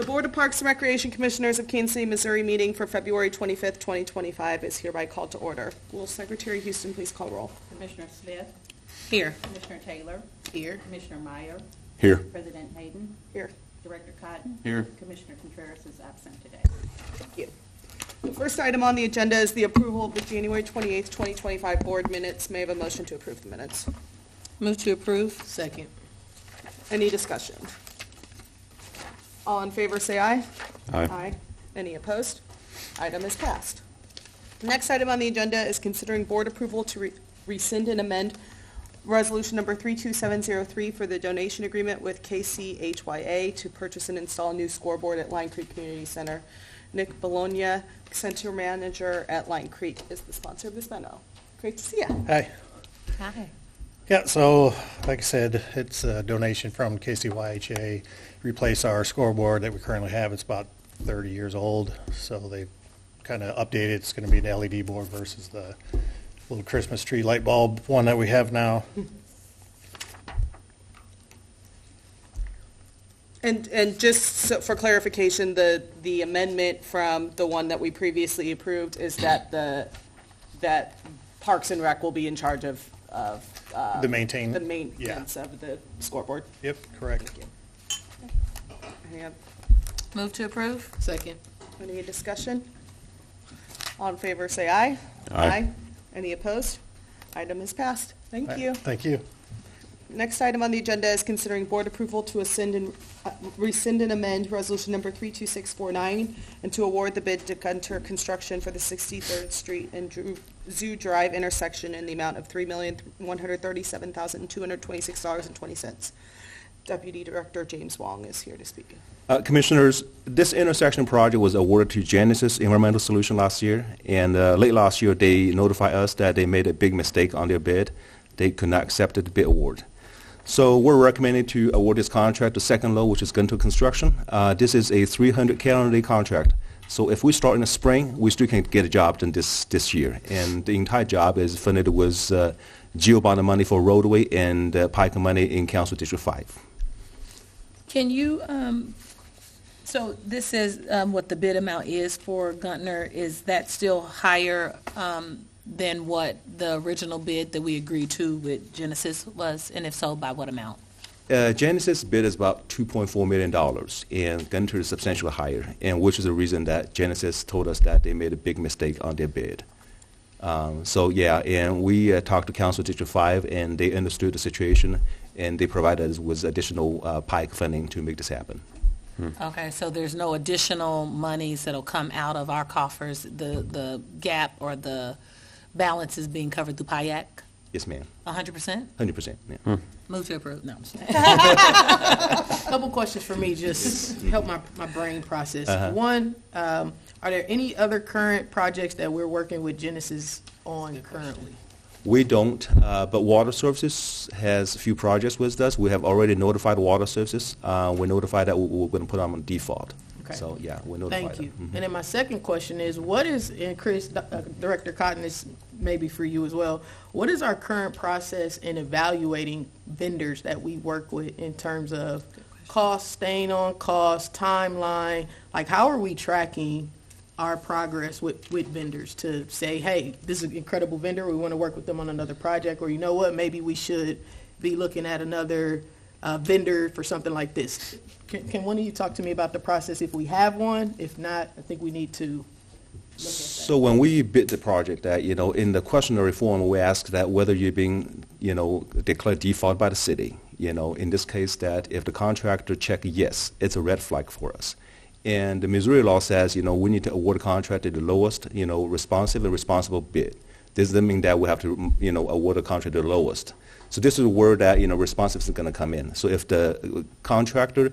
The Board of Parks and Recreation Commissioners of Kansas City, Missouri meeting for February 25th, 2025 is hereby called to order. Will Secretary Houston please call roll? Commissioner Smith? Here. Commissioner Taylor? Here. Commissioner Meyer? Here. President Hayden? Here. Director Cotton? Here. Commissioner Contreras is absent today. Thank you. The first item on the agenda is the approval of the January 28th, 2025 board minutes. May I have a motion to approve the minutes? Move to approve. Second. Any discussion? All in favor say aye. Aye. Any opposed? Item is passed. The next item on the agenda is considering board approval to rescind and amend resolution number 32703 for the donation agreement with KCHYA to purchase and install a new scoreboard at Line Creek Community Center. Nick Bologna, Center Manager at Line Creek, is the sponsor of this memo. Great to see you. Hi. Hi. Yeah, so like I said, it's a donation from KCYHA. Replace our scoreboard that we currently have. It's about 30 years old, so they've kind of updated. It's going to be an LED board versus the little Christmas tree light bulb one that we have now. And just so for clarification, the amendment from the one that we previously approved is that that Parks and Rec will be in charge of The maintenance of the scoreboard. Yep, correct. Thank you. Move to approve. Second. Any discussion? All in favor say aye. Aye. Any opposed? Item is passed. Thank you. Thank you. Next item on the agenda is considering board approval to rescind and amend resolution number 32649 and to award the bid to Gunter Construction for the 63rd Street and Zoo Drive intersection in the amount of $3,137,226.20. Deputy Director James Wong is here to speak. Commissioners, this intersection project was awarded to Genesis Environmental Solution last year, and late last year they notified us that they made a big mistake on their bid. They could not accept the bid award. So we're recommending to award this contract to second low, which is Gunter Construction. This is a 300 calendar day contract. So if we start in the spring, we still can get a job done this year. And the entire job is funded with GEO bond money for roadway and PICA money in Council District 5. Can you, so this is what the bid amount is for Guntner. Is that still higher than what the original bid that we agreed to with Genesis was? And if so, by what amount? Genesis bid is about $2.4 million, and Gunter is substantially higher, and which is the reason that Genesis told us that they made a big mistake on their bid. So yeah, and we talked to Council District 5, and they understood the situation, and they provided us with additional PICE funding to make this happen. Okay, so there's no additional monies that'll come out of our coffers. The gap or the balance is being covered through PIAC? Yes, ma'am. 100%? 100%, yeah. Move to approve. No, I'm just Couple questions for me, just help my brain process. One, are there any other current projects that we're working with Genesis on currently? We don't, but Water Services has a few projects with us. We have already notified Water Services. We're notified that we're going to put them on default. Okay. So yeah, we're notified. Thank you. And then my second question is, what is, and Chris, Director Cotton, is maybe for you as well, what is our current process in evaluating vendors that we work with in terms of cost, staying on cost, timeline? Like, how are we tracking our progress with vendors to say, hey, this is an incredible vendor, we want to work with them on another project, or you know what, maybe we should be looking at another vendor for something like this? Can one of you talk to me about the process if we have one? If not, I think we need to look at that. So when we bid the project, that in the questionnaire form, we ask that whether you're being declared default by the city. In this case, that if the contractor check yes, it's a red flag for us. And the Missouri law says, we need to award a contract at the lowest, responsive and responsible bid. This doesn't mean that we have to, award a contract at the lowest. So this is where that, responsive is going to come in. So if the contractor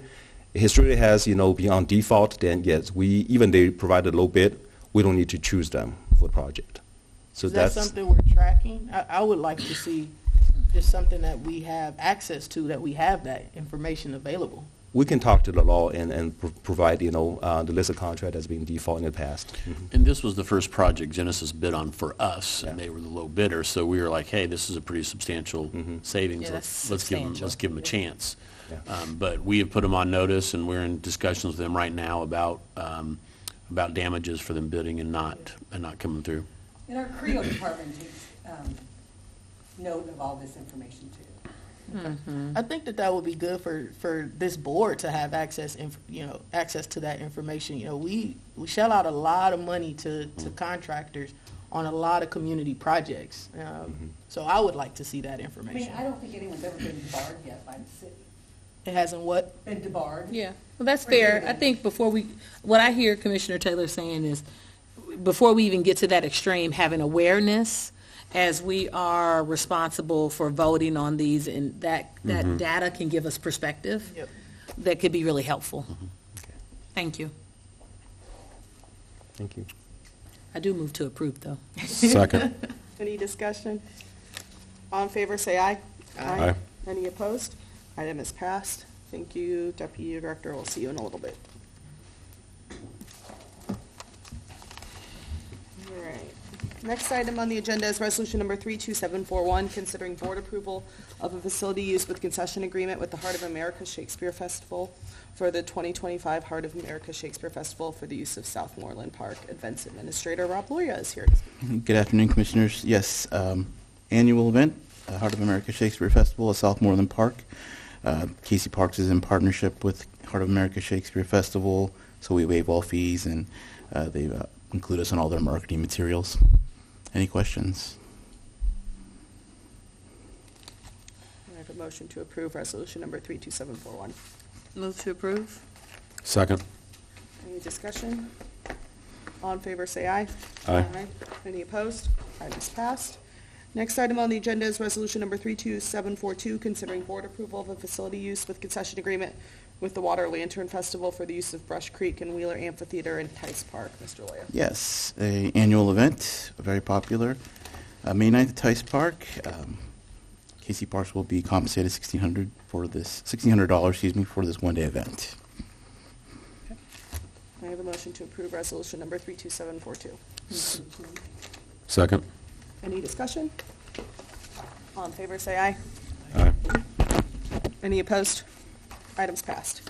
history has, beyond default, then yes, even they provide a low bid, we don't need to choose them for the project. So is that something we're tracking? I would like to see just something that we have access to, that we have that information available. We can talk to the law and provide, the list of contract that's been default in the past. Mm-hmm. And this was the first project Genesis bid on for us, and they were the low bidder. So we were like, hey, this is a pretty substantial savings. Yeah, Let's give them a chance. But we have put them on notice, and we're in discussions with them right now about damages for them bidding and not coming through. And our CREO department takes note of all this information too. I think that would be good for this board to have access to that information. We shell out a lot of money to contractors on a lot of community projects. So I would like to see that I information. mean, I don't think anyone's ever been debarred yet by the city. It hasn't what? Been debarred. Yeah, well, that's fair. I think what I hear Commissioner Taylor saying is, before we even get to that extreme, having awareness as we are responsible for voting on these, and that data can give us perspective. Yep. That could be really helpful. Thank you. Thank you. I do move to approve, though. Second. Any discussion? All in favor, say aye. Aye. Any opposed? Item is passed. Thank you, Deputy Director. We'll see you in a little bit. All right. Next item on the agenda is resolution number 32741, considering board approval of a facility use with concession agreement with the Heart of America Shakespeare Festival for the 2025 Heart of America Shakespeare Festival for the use of Southmoreland Park. Events Administrator Rob Loya is here to speak. Good afternoon, Commissioners. Yes, annual event, Heart of America Shakespeare Festival at Southmoreland Park. Casey Parks is in partnership with Heart of America Shakespeare Festival, so we waive all fees, and they include us in all their marketing materials. Any questions? I have a motion to approve resolution number 32741. Move to approve. Second. Any discussion? All in favor, say aye. Aye. Any opposed? Item is passed. Next item on the agenda is resolution number 32742, considering board approval of a facility use with concession agreement with the Water Lantern Festival for the use of Brush Creek and Wheeler Amphitheater and Tice Park. Mr. Loya. Yes, an annual event, very popular. May 9th at Tice Park. Casey Parks will be compensated $1,600 for this one-day event. I have a motion to approve resolution number 32742. Second. Any discussion? All in favor, say aye. Aye. Any opposed? Items passed.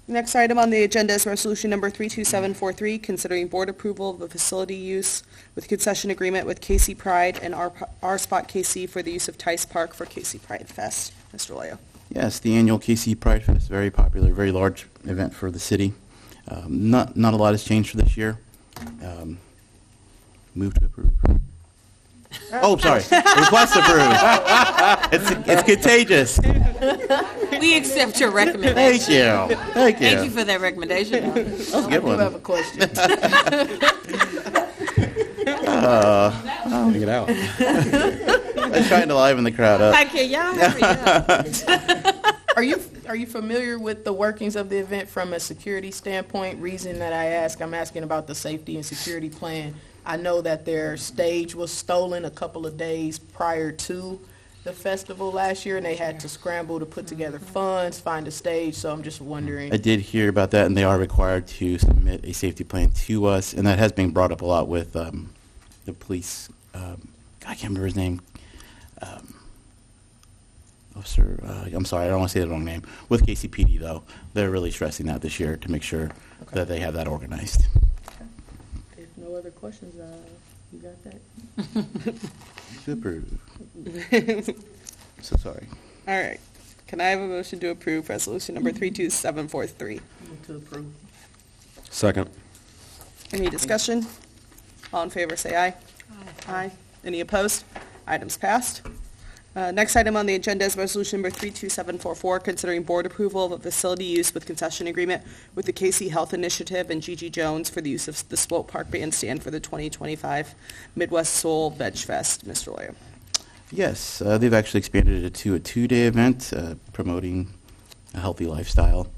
Next item on the agenda is resolution number 32743, considering board approval of a facility use with concession agreement with KC Pride and R Spot KC for the use of Tice Park for KC Pride Fest. Mr. Loyo. Yes, the annual KC Pride Fest, very popular, very large event for the city. Not a lot has changed for this year. Move to approve. Oh, sorry. Request approve. It's contagious. We accept your recommendation. Thank you. Thank you for that recommendation. That's a I good do have a one. question. Take it out. I'm trying to liven the crowd up. Okay, y'all hurry up. Are you familiar with the workings of the event from a security standpoint? Reason that I'm asking about the safety and security plan. I know that their stage was stolen a couple of days prior to the festival last year, and they had to scramble to put together funds, find a stage, so I'm just wondering. I did hear about that, and they are required to submit a safety plan to us, and that has been brought up a lot with the police. I can't remember his name. Officer, I'm sorry, I don't want to say the wrong name. With KCPD, though, they're really stressing that this year to make sure that they have that organized. If no other questions, you got that? Super. So sorry. All right. Can I have a motion to approve resolution number 32743? Move to approve. Second. Any discussion? All in favor, say aye. Aye. Any opposed? Items passed. Next item on the agenda is resolution number 32744, considering board approval of a facility use with concession agreement with the KC Health Initiative and Gigi Jones for the use of the Swope Park Bandstand for the 2025 Midwest Soul Veg Fest. Mr. Loya. Yes, they've actually expanded it to a two-day event promoting a healthy lifestyle.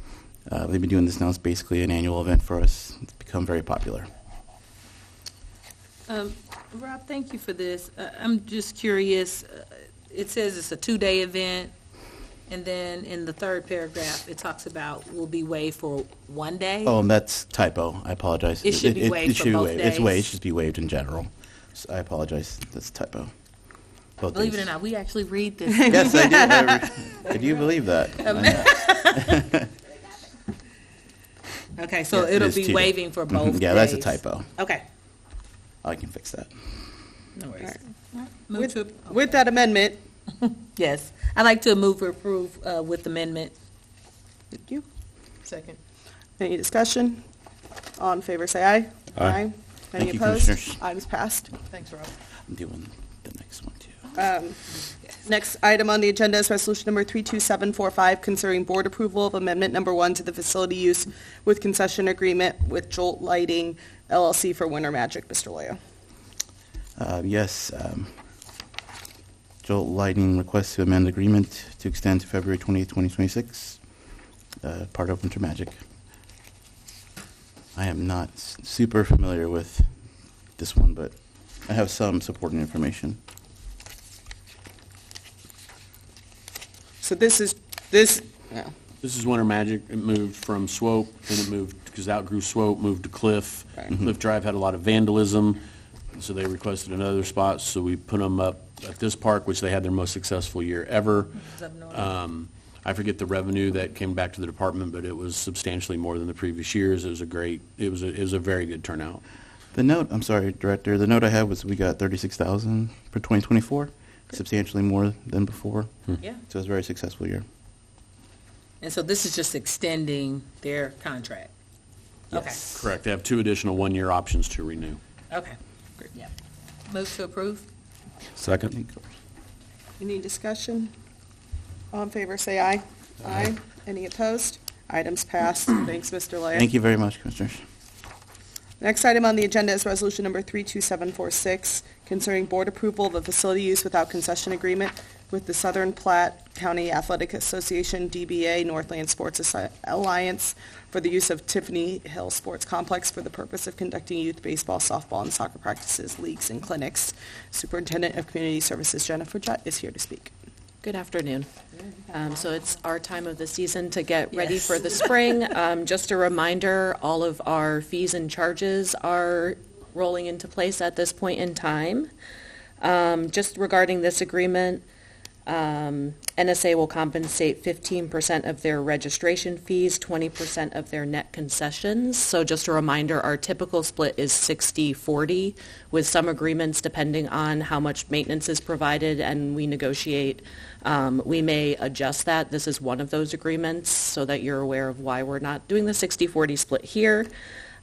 They've been doing this now. It's basically an annual event for us. It's become very popular. Rob, thank you for this. I'm just curious. It says it's a two-day event, and then in the third paragraph, it talks about will be waived for one day. Oh, and that's typo. I apologize. It should be waived for both It's waived. days. It should be waived in general. So I apologize. That's a typo. both Believe it days. or not, we actually read this. Yes, I do. I do believe that. Okay, so Yes, it it'll is be 2 days. waiving for both Yeah, that's a days. typo. Okay, I can fix that. no worries. Alright. Move to, With that amendment, yes, I'd like to move to approve with amendment. thank you. Second. Any discussion? All in favor, say aye. Aye. Any Thank you, opposed? Commissioners. Items passed. Thanks, Rob. I'm doing the next one, too. Next item on the agenda is resolution number 32745, considering board approval of amendment number 1 to the facility use with concession agreement with Jolt Lighting LLC for Winter Magic. Mr. Loya. Yes, Jolt Lighting requests to amend agreement to extend to February 28th, 2026, part of Winter Magic. I am not super familiar with this one, but I have some supporting information. So this, yeah. This is Winter Magic. It moved from Swope, then it moved, because it outgrew Swope, moved to Cliff. Right. Cliff Drive had a lot of vandalism, so they requested another spot, so we put them up at this park, which they had their most successful year ever. I forget the revenue that came back to the department, but it was substantially more than the previous years. It was a very good turnout. The note, I'm sorry, Director, the note I had was we got 36,000 for 2024, substantially more than before. Yeah. So it was a very successful year. And so this is just extending their contract? Yes. Correct. They have 2 additional one-year options to renew. Okay, great, yeah. Move to approve? Second. Any discussion? All in favor, say aye. Aye. Any opposed? Items passed. Thanks, Mr. Loya. Thank you very much, Commissioners. Next item on the agenda is resolution number 32746, concerning board approval of a facility use without concession agreement with the Southern Platte County Athletic Association, DBA Northland Sports Alliance, for the use of Tiffany Hill Sports Complex for the purpose of conducting youth baseball, softball, and soccer practices, leagues, and clinics. Superintendent of Community Services Jennifer Jutt is here to speak. Good afternoon. So it's our time of the season to get ready Yes. for the spring. Just a reminder, all of our fees and charges are rolling into place at this point in time. Just regarding this agreement, NSA will compensate 15% of their registration fees, 20% of their net concessions. So just a reminder, our typical split is 60-40, with some agreements depending on how much maintenance is provided and we negotiate. We may adjust that. This is one of those agreements so that you're aware of why we're not doing the 60-40 split here.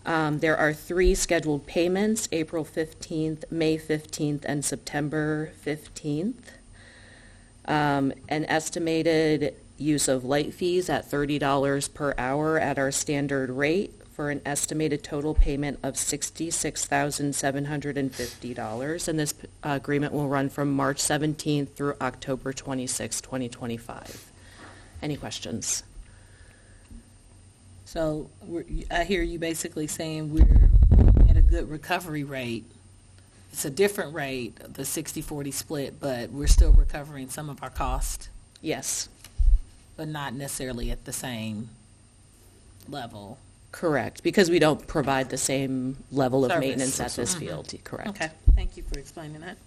There are 3 scheduled payments, April 15th, May 15th, and September 15th. An estimated use of light fees at $30 per hour at our standard rate for an estimated total payment of $66,750. And this agreement will run from March 17th through October 26, 2025. Any questions? So I hear you basically saying we're at a good recovery rate. It's a different rate, the 60-40 split, but we're still recovering some of our cost, Yes, but not necessarily at the same level. correct, because we don't provide the same level of Service. maintenance at this field, correct. Okay, thank you for explaining that.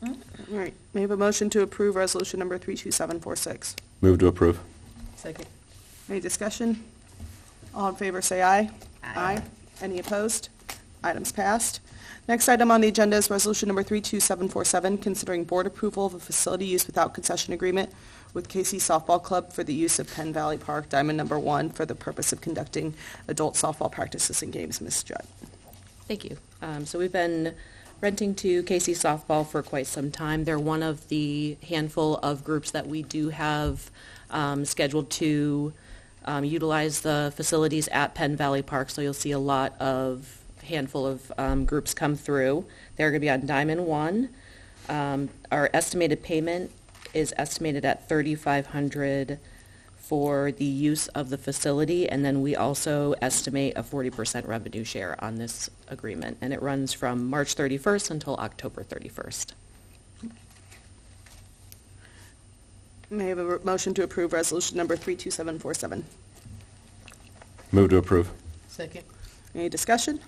All right, may I have a motion to approve resolution number 32746? Move to approve. Second. Any discussion? All in favor, say aye. Aye. Any opposed? Items passed. Next item on the agenda is resolution number 32747, considering board approval of a facility use without concession agreement with KC Softball Club for the use of Penn Valley Park Diamond Number 1 for the purpose of conducting adult softball practices and games. Ms. Judd. Thank you. So we've been renting to KC Softball for quite some time. They're one of the handful of groups that we do have scheduled to utilize the facilities at Penn Valley Park, so you'll see a handful of groups come through. They're going to be on Diamond 1. Our estimated payment is estimated at $3,500 for the use of the facility, and then we also estimate a 40% revenue share on this agreement, and it runs from March 31st until October 31st. May I have a motion to approve resolution number 32747? Move to approve. Second. Any discussion?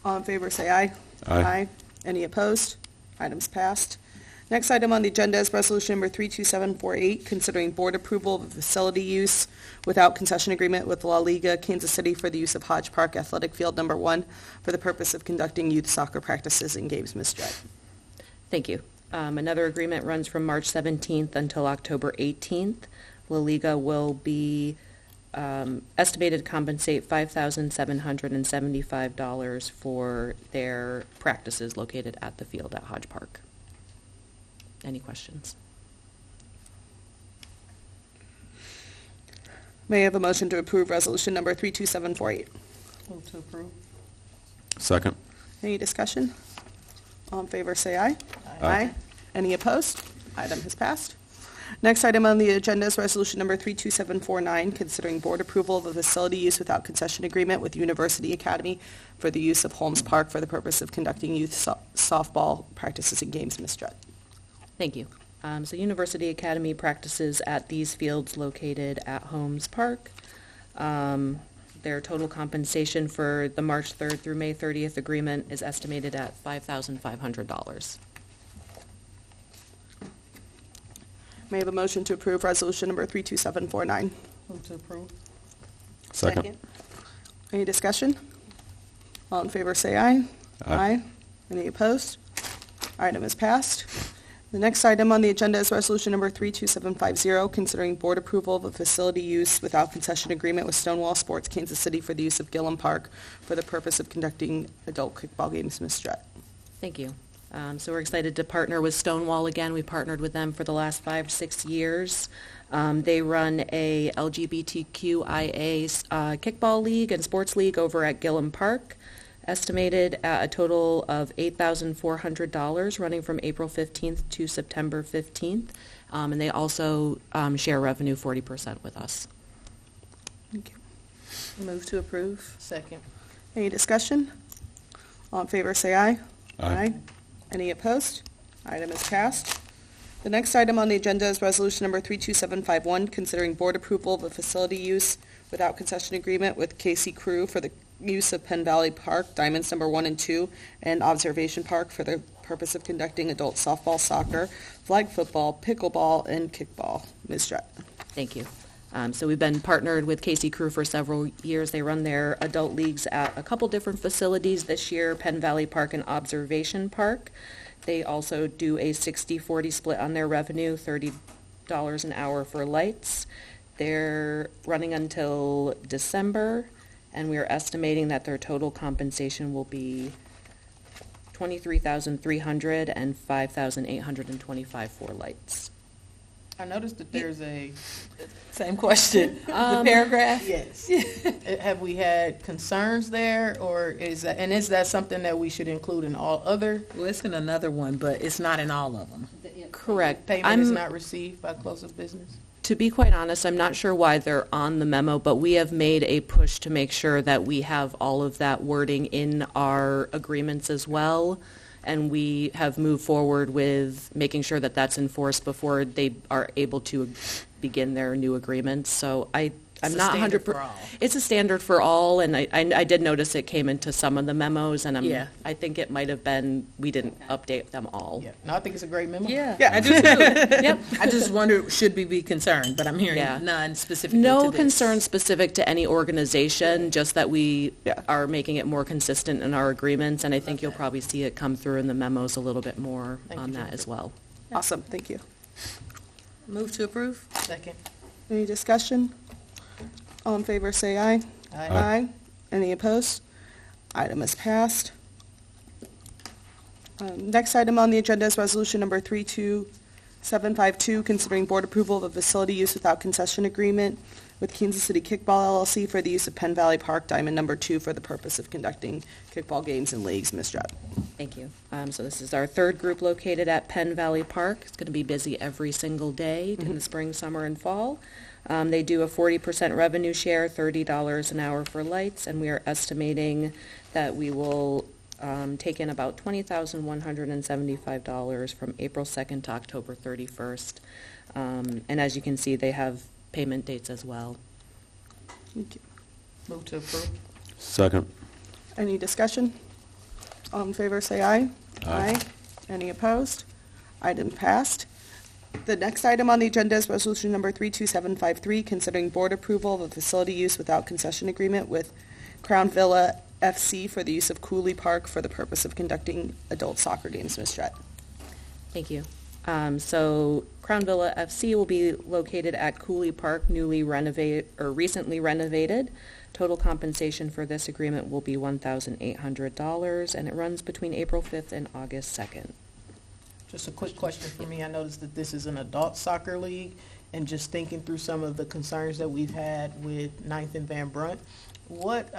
All in favor, say aye. Aye. Any opposed? Items passed. Next item on the agenda is resolution number 32748, considering board approval of facility use without concession agreement with La Liga Kansas City for the use of Hodge Park Athletic Field number 1 for the purpose of conducting youth soccer practices and games. Ms. Jett. Thank you. Another agreement runs from March 17th until October 18th. La Liga will be estimated to compensate $5,775 for their practices located at the field at Hodge Park. Any questions? May I have a motion to approve resolution number 32748? Move to approve. Second. Any discussion? All in favor, say aye. Aye. Any opposed? Item has passed. Next item on the agenda is resolution number 32749, considering board approval of a facility use without concession agreement with University Academy for the use of Holmes Park for the purpose of conducting youth softball practices and games. Ms. Jett. Thank you. So University Academy practices at these fields located at Holmes Park. Their total compensation for the March 3rd through May 30th agreement is estimated at $5,500. May I have a motion to approve resolution number 32749? Move to approve. Second. Any discussion? All in favor, say aye. Aye. Any opposed? Item is passed. The next item on the agenda is resolution number 32750, considering board approval of a facility use without concession agreement with Stonewall Sports Kansas City for the use of Gillum Park for the purpose of conducting adult kickball games. Ms. Jett. Thank you. So we're excited to partner with Stonewall again. We partnered with them for the last 5 to 6 years. They run a LGBTQIA kickball league and sports league over at Gillum Park, estimated at a total of $8,400, running from April 15th to September 15th. And they also share revenue 40% with us. Thank you. Move to approve. Second. Any discussion? All in favor, say aye. Aye. Any opposed? Item is passed. The next item on the agenda is resolution number 32751, considering board approval of a facility use without concession agreement with KC Crew for the use of Penn Valley Park, Diamonds number 1 and 2, and Observation Park for the purpose of conducting adult softball, soccer, flag football, pickleball, and kickball. Ms. Jett. Thank you. So we've been partnered with KC Crew for several years. They run their adult leagues at a couple different facilities this year, Penn Valley Park and Observation Park. They also do a 60-40 split on their revenue, $30 an hour for lights. They're running until December, and we are estimating that their total compensation will be $23,300 and $5,825 for lights. I noticed that there's a, Same question. The paragraph? yes. Have we had concerns there, or is that something that we should include in all other? Well, it's in another one, but it's not in all of them. Correct. Payment is not received by close of business? To be quite honest, I'm not sure why they're on the memo, but we have made a push to make sure that we have all of that wording in our agreements as well. And we have moved forward with making sure that that's enforced before they are able to begin their new agreements. So I'm It's a not standard 100%. for all. It's a standard for all, and I did notice it came into some of the memos, and Yeah. I think it might have been, we didn't update them all. Yeah. No, I think it's a great memo. Yeah, Yeah. I do too. Yep. I just wonder, should we be concerned? But I'm hearing Yeah. none specifically to No this. concern specific to any organization, just that we Yeah. are making it more consistent in our agreements, and I think you'll probably see it come through in the memos a little bit more Thank on you, that Jennifer. as well. Awesome, thank you. Move to approve. Second. Any discussion? All in favor, say aye. Aye. Any opposed? Item is passed. Next item on the agenda is resolution number 32752, considering board approval of a facility use without concession agreement with Kansas City Kickball LLC for the use of Penn Valley Park, Diamond number 2 for the purpose of conducting kickball games and leagues. Ms. Jett. Thank you. So this is our third group located at Penn Valley Park. It's going to be busy every single day in the spring, summer, and fall. They do a 40% revenue share, $30 an hour for lights, and we are estimating that we will take in about $20,175 from April 2nd to October 31st. And as you can see, they have payment dates as well. Thank you. Move to approve. Second. Any discussion? All in favor, say aye. Aye. Any opposed? Item passed. The next item on the agenda is resolution number 32753, considering board approval of a facility use without concession agreement with Crown Villa FC for the use of Cooley Park for the purpose of conducting adult soccer games. Ms. Strett. Thank you. So Crown Villa FC will be located at Cooley Park, recently renovated. Total compensation for this agreement will be $1,800, and it runs between April 5th and August 2nd. Just a quick question for me. I noticed that this is an adult soccer league, and just thinking through some of the concerns that we've had with Ninth and Van Brunt, what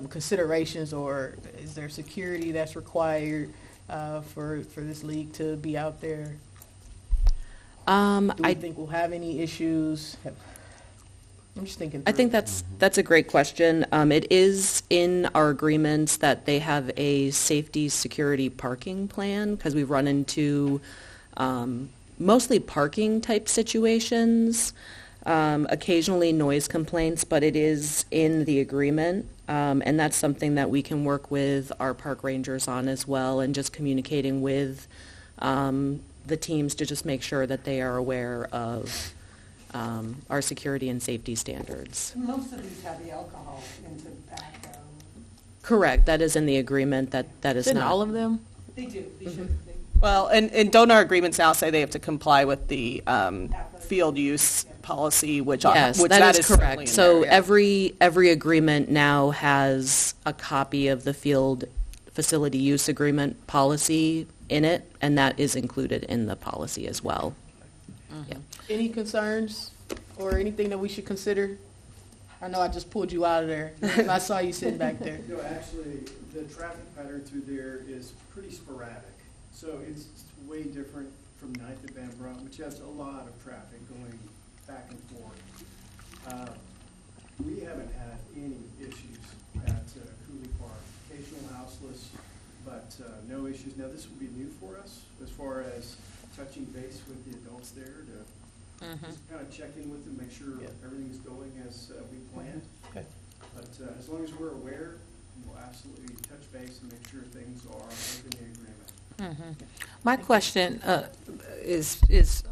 considerations, or is there security that's required for this league to be out there? Do we think we'll have any issues? I'm just thinking I through. think that's a great question. It is in our agreements that they have a safety security parking plan, because we've run into mostly parking type situations, occasionally noise complaints, but it is in the agreement. And that's something that we can work with our park rangers on as well, and just communicating with the teams to just make sure that they are aware of our security and safety standards. Most of these have the alcohol and tobacco. Correct, that is in the agreement, that is Didn't not. all of them? They do, they should. Well, and don't our agreements now say they have to comply with the field use policy, which Yes, which that is certainly correct. in So there, yeah. every agreement now has a copy of the field facility use agreement policy in it, and that is included in the policy as well. Yeah. Any concerns or anything that we should consider? I know I just pulled you out of there. I saw you sitting back there. No, actually, the traffic pattern through there is pretty sporadic. So it's way different from Ninth and Van Brunt, which has a lot of traffic going back and forth. We haven't had any issues at Cooley Park. Occasional houseless, but no issues. Now, this will be new for us as far as touching base with the adults there to just kind of check in with them, make sure everything's going as we planned. Okay. But as long as we're aware, we'll absolutely touch base and make sure things are within the agreement. My question is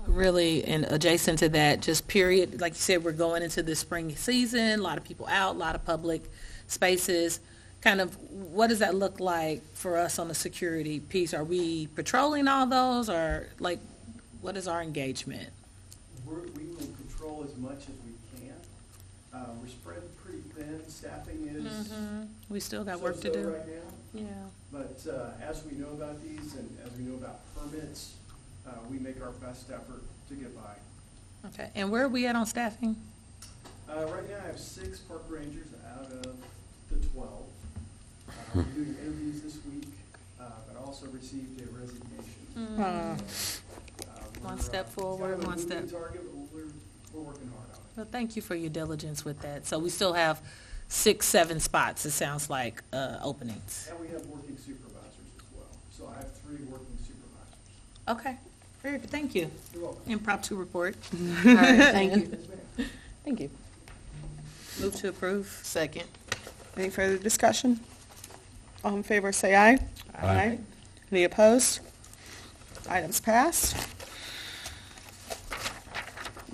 really adjacent to that, just period. Like you said, we're going into the spring season, a lot of people out, a lot of public spaces. Kind of, what does that look like for us on the security piece? Are we patrolling all those, or like, what is our engagement? We will control as much as we can. We're spread pretty thin. Staffing is We still got work to so-so do. right now. Yeah. But as we know about these and as we know about permits, we make our best effort to get by. Okay, and where are we at on staffing? Right now, I have 6 park rangers out of the 12. We're doing interviews this week, but also received a resignation. One step forward, one step. Target, but we're working hard on it. Well, thank you for your diligence with that. So we still have 6, 7 spots, it sounds like, openings. And we have working supervisors as well. So I have 3 working supervisors. Okay, very good, thank you. You're welcome. Impromptu report. All right, thank you. Thank you. Move to approve. Second. Any further discussion? All in favor, say aye. Aye. Any opposed? Items passed.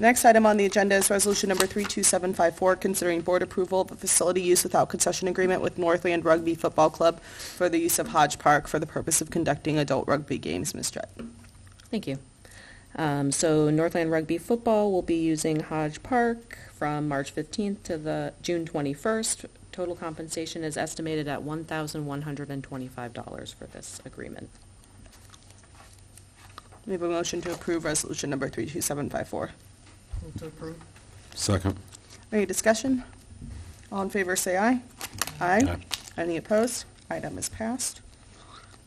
Next item on the agenda is resolution number 32754, considering board approval of a facility use without concession agreement with Northland Rugby Football Club for the use of Hodge Park for the purpose of conducting adult rugby games. Ms. Strett. Thank you. So Northland Rugby Football will be using Hodge Park from March 15th to the June 21st. Total compensation is estimated at $1,125 for this agreement. We have a motion to approve resolution number 32754. Move to approve. Second. Any discussion? All in favor, say aye. Aye. Any opposed? Item is passed.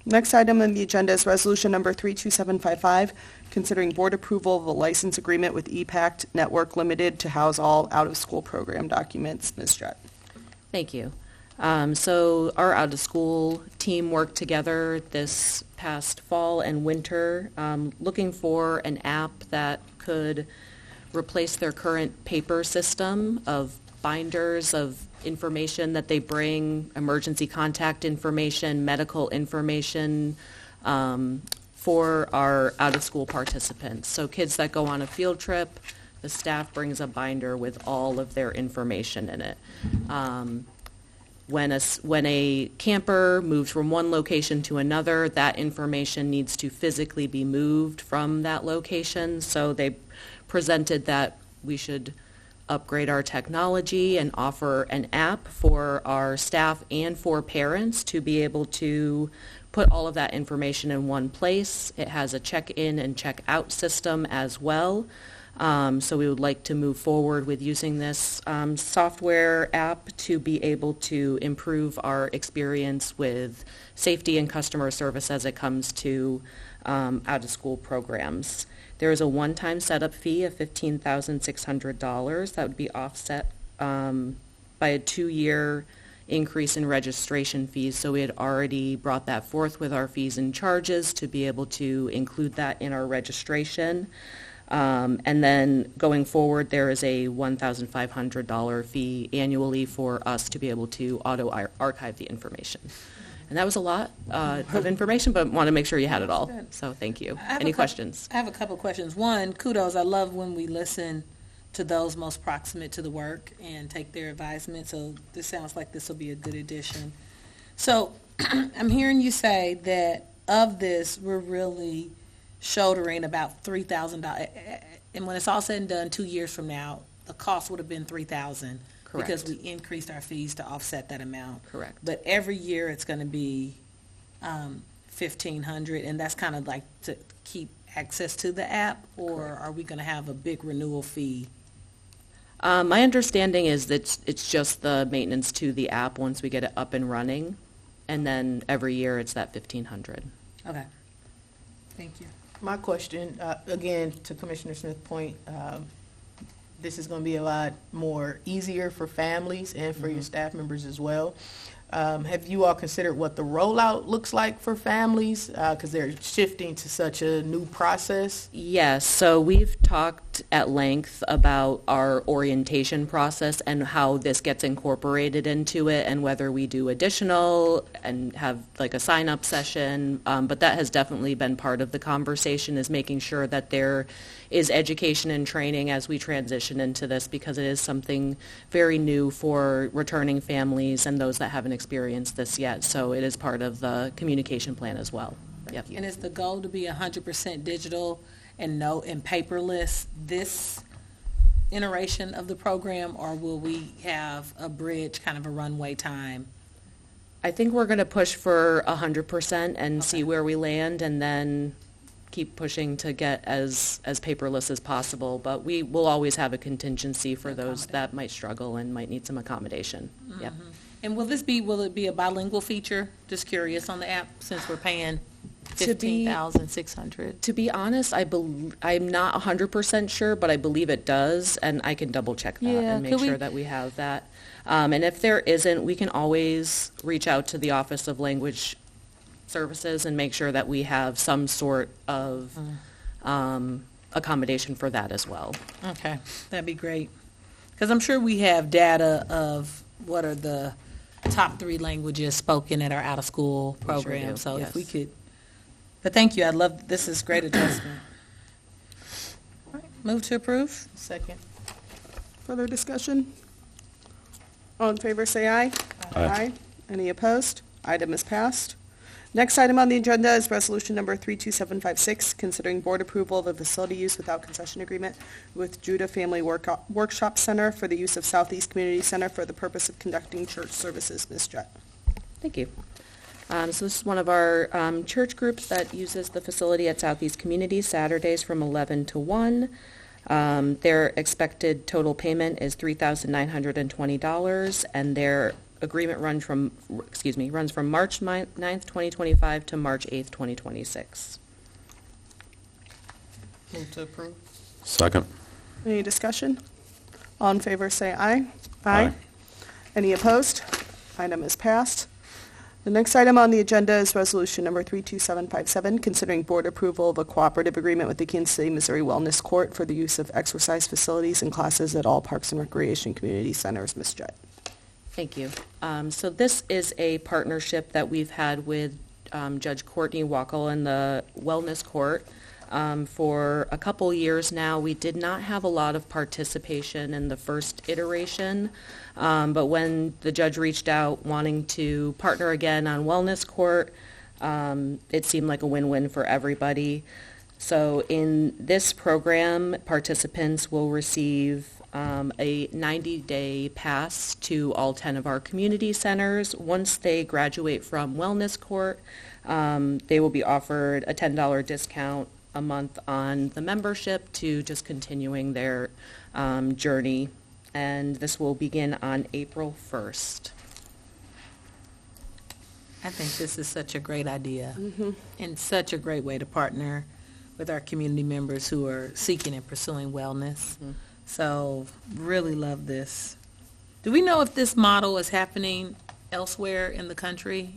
Next item on the agenda is resolution number 32755, considering board approval of a license agreement with ePact Network Limited to house all out-of-school program documents. Ms. Strett. Thank you. So our out-of-school team worked together this past fall and winter, looking for an app that could replace their current paper system of binders of information that they bring, emergency contact information, medical information, for our out-of-school participants. So kids that go on a field trip, the staff brings a binder with all of their information in it. When a camper moves from one location to another, that information needs to physically be moved from that location. So they presented that we should upgrade our technology and offer an app for our staff and for parents to be able to put all of that information in one place. It has a check-in and check-out system as well. So we would like to move forward with using this software app to be able to improve our experience with safety and customer service as it comes to out-of-school programs. There is a one-time setup fee of $15,600. That would be offset by a 2-year increase in registration fees. So we had already brought that forth with our fees and charges to be able to include that in our registration. And then going forward, there is a $1,500 fee annually for us to be able to auto-archive the information. And that was a lot of information, but want to make sure you had it all. So thank you. Any questions? I have a couple questions. One, kudos. I love when we listen to those most proximate to the work and take their advisement. So this sounds like this will be a good addition. So I'm hearing you say that of this, we're really shouldering about $3,000. And when it's all said and done, 2 years from now, the cost would have been $3,000. Correct. Because we increased our fees to offset that amount. Correct. But every year it's going to be $1,500, and that's kind of like to keep access to the app, or Correct. are we going to have a big renewal fee? My understanding is that it's just the maintenance to the app once we get it up and running, and then every year it's that $1,500. Okay. Thank you. My question, again, to Commissioner Smith's point, this is going to be a lot more easier for families and for your staff members as well. Have you all considered what the rollout looks like for families? Because they're shifting to such a new process. Yes, so we've talked at length about our orientation process and how this gets incorporated into it and whether we do additional and have like a sign-up session. But that has definitely been part of the conversation, is making sure that there is education and training as we transition into this, because it is something very new for returning families and those that haven't experienced this yet. So it is part of the communication plan as well. Yep. And is the goal to be 100% digital and paperless this iteration of the program, or will we have a bridge, kind of a runway time? I think we're going to push for 100% and see where we land, and then keep pushing to get as paperless as possible. But we will always have a contingency for those that might struggle and might need some accommodation. Yep. And will it be a bilingual feature? Just curious on the app, since we're paying To be- $15,600. To be honest, I'm not 100% sure, but I believe it does, and I can double check that Yeah, and make could we- sure that we have that. And if there isn't, we can always reach out to the Office of Language Services and make sure that we have some sort of accommodation for that as well. Okay, that'd be great. Because I'm sure we have data of what are the top 3 languages spoken at our out-of-school We sure program. do, So if we yes. could, but thank you, this is great adjustment. All right, move to approve. Second. Further discussion? All in favor, say aye. Aye. Any opposed? Item is passed. Next item on the agenda is resolution number 32756, considering board approval of a facility use without concession agreement with Judah Family Workshop Center for the use of Southeast Community Center for the purpose of conducting church services. Ms. Jett. Thank you. So this is one of our church groups that uses the facility at Southeast Community Saturdays from 11 to 1. Their expected total payment is $3,920, and their agreement runs from March 9th, 2025 to March 8th, 2026. Move to approve. Second. Any discussion? All in favor, say aye. Aye. Any opposed? Item is passed. The next item on the agenda is resolution number 32757, considering board approval of a cooperative agreement with the Kansas City, Missouri Wellness Court for the use of exercise facilities and classes at all parks and recreation community centers. Ms. Jett. Thank you. So this is a partnership that we've had with Judge Courtney Wackel in the Wellness Court. For a couple years now, we did not have a lot of participation in the first iteration, but when the judge reached out wanting to partner again on Wellness Court, it seemed like a win-win for everybody. So in this program, participants will receive a 90-day pass to all 10 of our community centers. Once they graduate from Wellness Court, they will be offered a $10 discount a month on the membership to just continuing their journey. And this will begin on April 1st. I think this is such a great idea and such a great way to partner with our community members who are seeking and pursuing wellness. So really love this. Do we know if this model is happening elsewhere in the country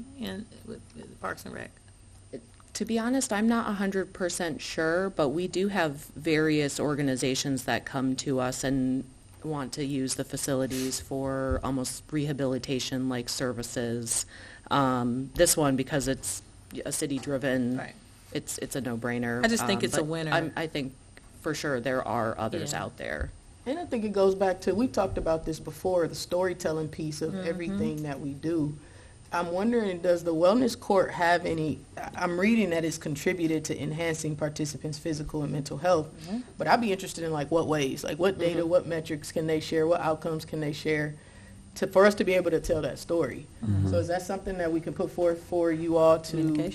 with Parks and Rec? To be honest, I'm not 100% sure, but we do have various organizations that come to us and want to use the facilities for almost rehabilitation-like services. This one, because it's a city-driven, Right. it's a no-brainer. I just think it's a but winner. I think for sure there are others Yeah. out there. And I think it goes back to, we've talked about this before, the storytelling piece of everything that we do. I'm wondering, does the Wellness Court have any, I'm reading that it's contributed to enhancing participants' physical and mental health, but I'd be interested in like what ways, like what data, what metrics can they share, what outcomes can they share for us to be able to tell that story. So is that something that we can put forth for you all to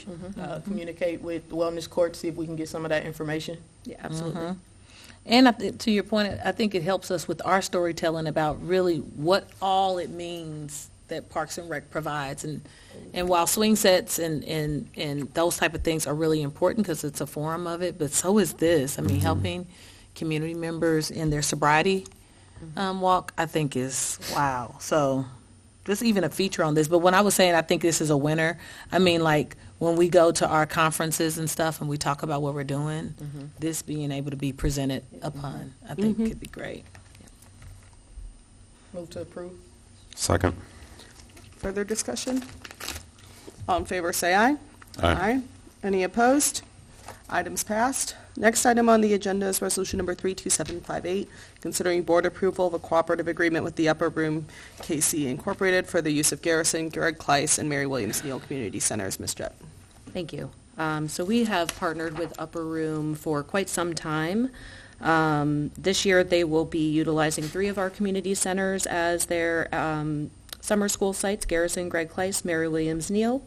communicate with the Wellness Court, see if we can get some of that information? Yeah, absolutely. And to your point, I think it helps us with our storytelling about really what all it means that Parks and Rec provides. And while swing sets and those type of things are really important because it's a forum of it, but so is this. I mean, helping community members in their sobriety walk, I think is, wow. So just even a feature on this. But when I was saying I think this is a winner, I mean like when we go to our conferences and stuff and we talk about what we're doing, this being able to be presented upon, I think could be great. Move to approve. Second. Further discussion? All in favor, say aye. Aye. Any opposed? Items passed. Next item on the agenda is resolution number 32758, considering board approval of a cooperative agreement with the Upper Room KC Incorporated for the use of Garrison, Greg Kleiss, and Mary Williams Neal Community Centers. Ms. Jett. Thank you. So we have partnered with Upper Room for quite some time. This year they will be utilizing 3 of our community centers as their summer school sites, Garrison, Greg Kleiss, Mary Williams Neal.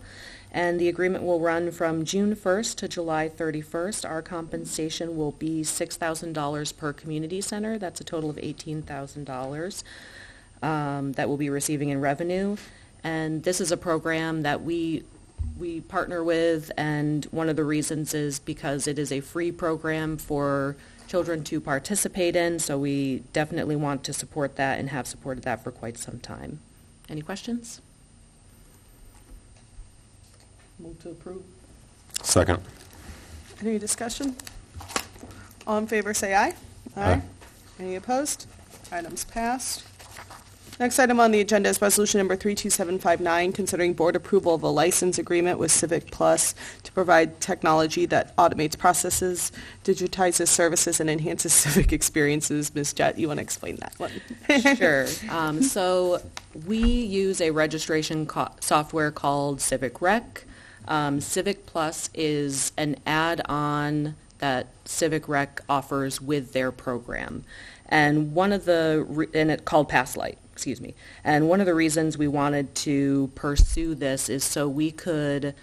And the agreement will run from June 1st to July 31st. Our compensation will be $6,000 per community center. That's a total of $18,000 that we'll be receiving in revenue. And this is a program that we partner with, and one of the reasons is because it is a free program for children to participate in, so we definitely want to support that and have supported that for quite some time. Any questions? Move to approve. Second. Any discussion? All in favor, say aye. Aye. Any opposed? Items passed. Next item on the agenda is resolution number 32759, considering board approval of a license agreement with Civic Plus to provide technology that automates processes, digitizes services, and enhances civic experiences. Ms. Jett, you want to explain that one? Sure. So we use a registration software called Civic Rec. Civic Plus is an add-on that Civic Rec offers with their program. And it's called Passlight, excuse me. And one of the reasons we wanted to pursue this is so we could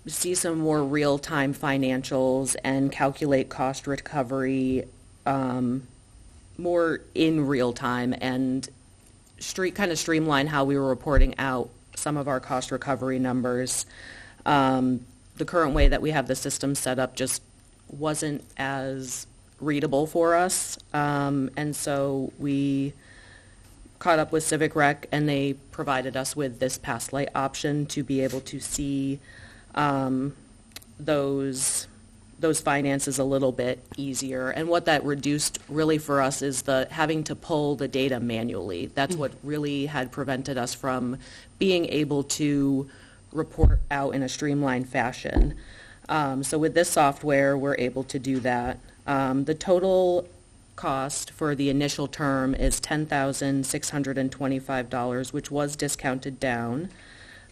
see some more real-time financials and calculate cost recovery more in real time and kind of streamline how we were reporting out some of our cost recovery numbers. The current way that we have the system set up just wasn't as readable for us, and so we caught up with Civic Rec, and they provided us with this Passlight option to be able to see those finances a little bit easier. And what that reduced really for us is having to pull the data manually. That's what really had prevented us from being able to report out in a streamlined fashion. So with this software, we're able to do that. The total cost for the initial term is $10,625, which was discounted down.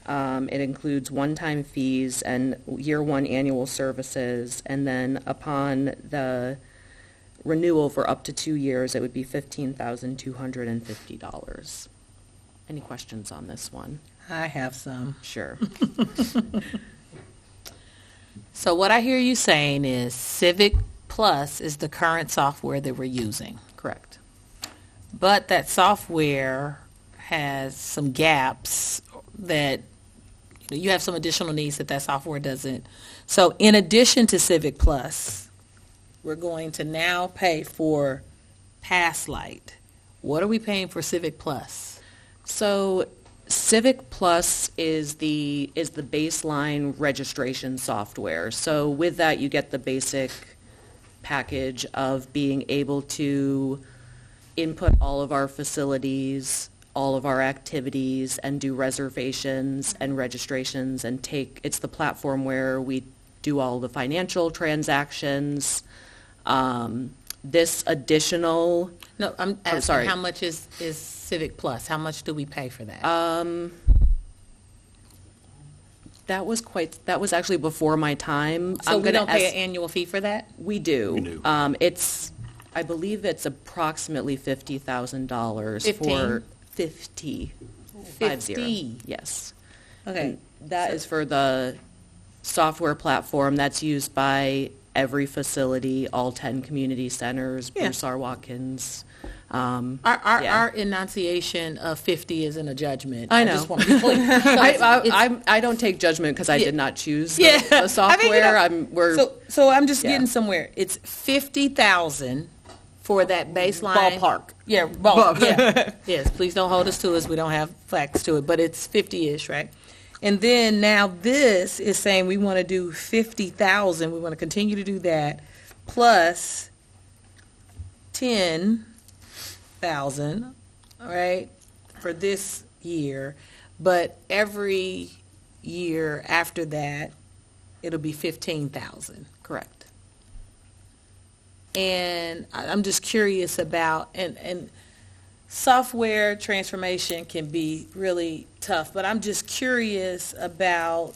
It includes one-time fees and year-one annual services, and then upon the renewal for up to 2 years, it would be $15,250. Any questions on this one? I have some. Sure. So what I hear you saying is Civic Plus is the current software that we're using, Correct. but that software has some gaps that you have some additional needs that software doesn't. So in addition to Civic Plus, we're going to now pay for Passlight. What are we paying for Civic Plus? So Civic Plus is the baseline registration software. So with that, you get the basic package of being able to input all of our facilities, all of our activities, and do reservations and registrations, and it's the platform where we do all the financial transactions. This additional... No, I'm asking sorry. how much is Civic Plus? How much do we pay for that? That was actually before my time. So we don't pay an annual fee for that? We do. We do. I believe it's approximately $50,000 for 50. 50. Yes. Okay. And that is for the software platform that's used by every facility, all 10 community centers, Yeah. Bruce R. Watkins. Our enunciation of 50 isn't a judgment. I know. just want to be clear. So I don't take judgment because I did not choose Yeah. the software. So I'm just Yeah. getting somewhere. It's 50,000 for that baseline. Ballpark. Yeah, yeah. Yes, please don't hold us to us. We don't have facts to it, but it's 50-ish, right? And then now this is saying we want to do 50,000. We want to continue to do that plus 10,000, all right, for this year. But every year after that, it'll be 15,000. Correct. And I'm just curious about, and software transformation can be really tough, but I'm just curious about,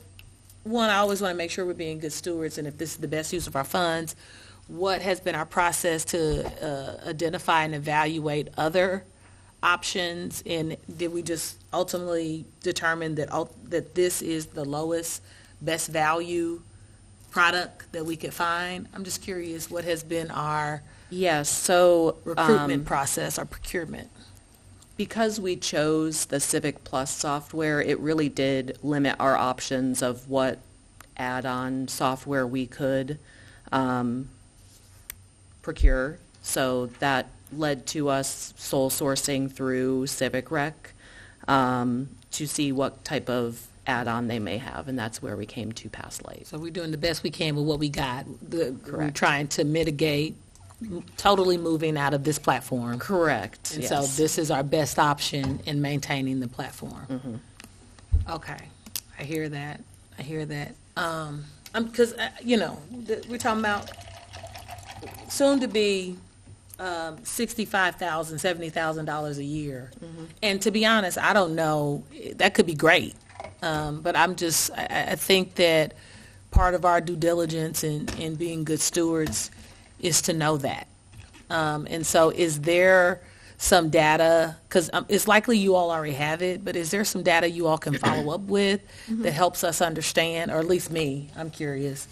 one, I always want to make sure we're being good stewards, and if this is the best use of our funds, what has been our process to identify and evaluate other options, and did we just ultimately determine that this is the lowest, best value product that we could find? I'm just curious, what has been our Yes, so recruitment process or procurement? because we chose the Civic Plus software, it really did limit our options of what add-on software we could procure. So that led to us sole sourcing through Civic Rec to see what type of add-on they may have, and that's where we came to Passlight. So we're doing the best we can with what we got. We're Correct. trying to mitigate totally moving out of this platform. Correct, And yes. so this is our best option in maintaining the platform. Mm-hmm. Okay, I hear that. Because, we're talking about soon to be $65,000, $70,000 a year. Mm-hmm. And to be honest, I don't know, that could be great. But I think that part of our due diligence in being good stewards is to know that. And so is there some data, because it's likely you all already have it, but is there some data you all can follow up with that helps us understand, or at least me, I'm curious,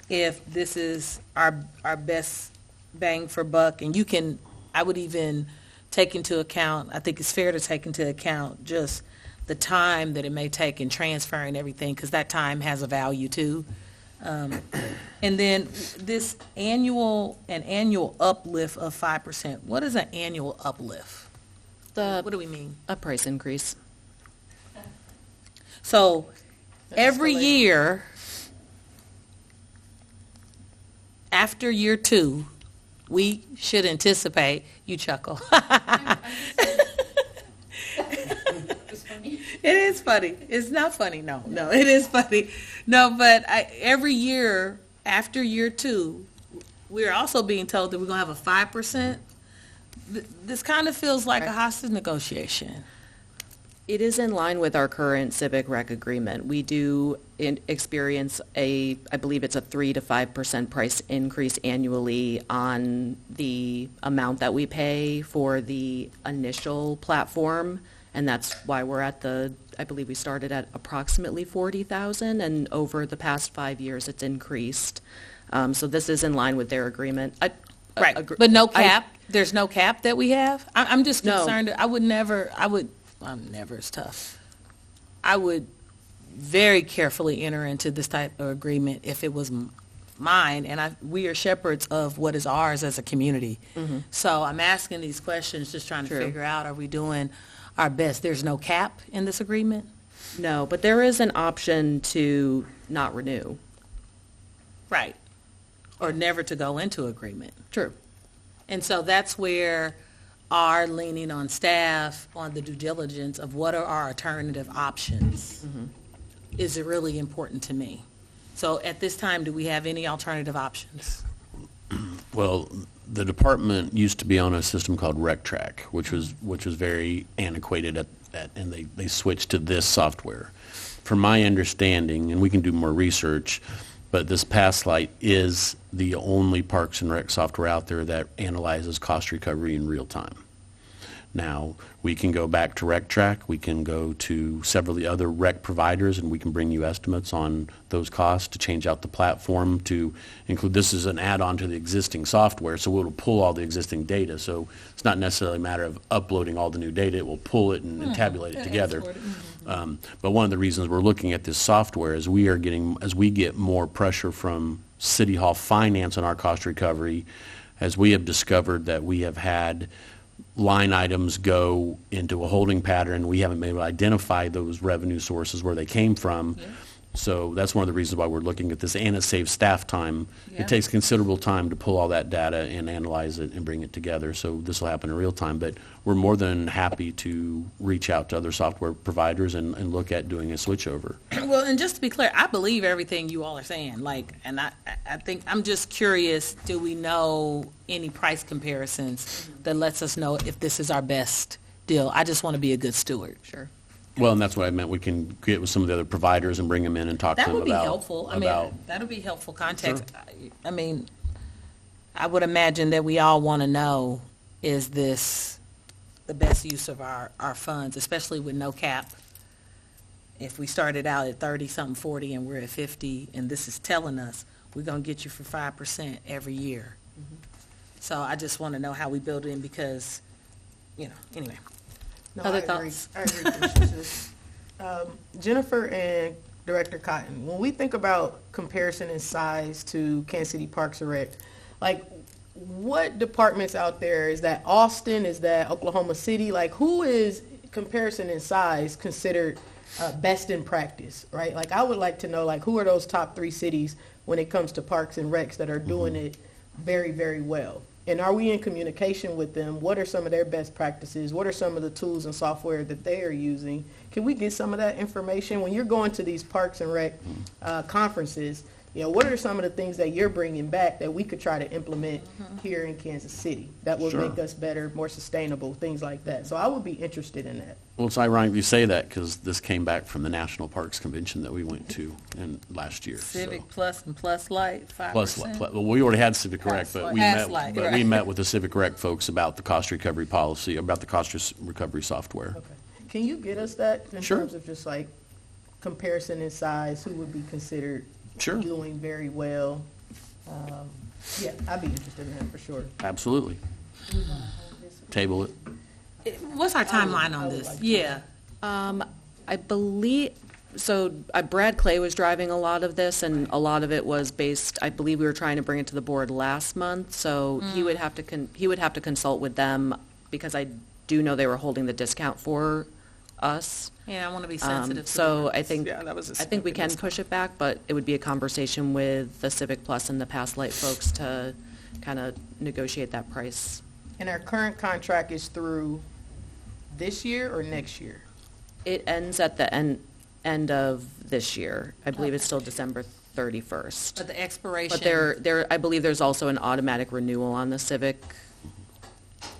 if this is our best bang for buck? And I would even take into account, I think it's fair to take into account just the time that it may take in transferring everything, because that time has a value too. And then this annual uplift of 5%, what is an annual uplift? What do we mean? A price increase. So every year, after year 2, we should anticipate, you chuckle. It is funny. It's not funny. No, it is funny. No, but every year after year 2, we're also being told that we're going to have a 5%. This kind of feels like a hostage negotiation. It is in line with our current civic rec agreement. We do experience I believe it's a 3 to 5% price increase annually on the amount that we pay for the initial platform, and that's why we're at I believe we started at approximately 40,000, and over the past 5 years, it's increased. So this is in line with their agreement. Right, but no cap? There's no cap that we have? I'm just No. concerned. Never is tough. I would very carefully enter into this type of agreement if it was mine, and we are shepherds of what is ours as a community. So I'm asking these questions, just trying to True. figure out, are we doing our best? There's no cap in this agreement? No, but there is an option to not renew. Right. Or never to go into agreement. True. And so that's where our leaning on staff on the due diligence of what are our alternative options is really important to me. So at this time, do we have any alternative options? Well, the department used to be on a system called RecTrack, which was very antiquated and they switched to this software. From my understanding, and we can do more research, but this PassLight is the only Parks and Rec software out there that analyzes cost recovery in real time. Now, we can go back to RecTrack, we can go to several of the other rec providers, and we can bring you estimates on those costs to change out the platform to include, this is an add-on to the existing software, so it'll pull all the existing data. So it's not necessarily a matter of uploading all the new data, it will pull it and tabulate it together. But one of the reasons we're looking at this software is as we get more pressure from City Hall finance on our cost recovery, as we have discovered that we have had line items go into a holding pattern, we haven't been able to identify those revenue sources where they came from. Yeah. So that's one of the reasons why we're looking at this, and it saves staff time. Yeah. It takes considerable time to pull all that data and analyze it and bring it together. So this will happen in real time, but we're more than happy to reach out to other software providers and look at doing a switchover. Well, and just to be clear, I believe everything you all are saying. And I think, I'm just curious, do we know any price comparisons that lets us know if this is our best deal? I just want to be a good steward. Sure. Well, and that's what I meant. We can get with some of the other providers and bring them in and talk to That them would about. be helpful. I mean, that would be helpful context. I mean, I would imagine that we all want to know, is this the best use of our funds, especially with no cap? If we started out at 30-something, 40, and we're at 50, and this is telling us we're going to get you for 5% every year. So I just want to know how we build it in because, anyway. No, Other I agree. thoughts? I agree, Commissioners. Jennifer and Director Cotton, when we think about comparison in size to Kansas City Parks and Rec, like what departments out there, is that Austin, is that Oklahoma City, like who is comparison in size considered best in practice, right? Like I would like to know, like who are those top 3 cities when it comes to parks and recs that are doing it very, very well? And are we in communication with them? What are some of their best practices? What are some of the tools and software that they are using? Can we get some of that information? When you're going to these Parks and Rec conferences, what are some of the things that you're bringing back that we could try to implement here in Kansas City that would make us better, more sustainable, things like that? So I would be interested in that. Well, it's ironic you say that because this came back from the National Parks Convention that we went to last year. Civic Plus and Plus Light, 5%. Well, we already had Civic Rec, but we met, Light, but right. we met with the Civic Rec folks about the cost recovery policy, about the cost recovery software. Okay. Can you get us that in Sure. terms of just like comparison in size, who would be considered Sure. doing very well? Yeah, I'd be interested in that for sure. Absolutely. Table it. What's our timeline on this? Yeah. I believe, so Brad Clay was driving a lot of this, and a lot of it was based, I believe we were trying to bring it to the board last month, so he would have to consult with them, because I do know they were holding the discount for us. Yeah, I want to be sensitive to So the- I think, Yeah, that was a I think we can stupid push it back, but it would be a conversation with the Civic Plus and the Pass Light folks to kind of negotiate that price. And our current contract is through this year or next year? It ends at the end of this year. I believe it's still December 31st. But the expiration. But I believe there's also an automatic renewal on the Civic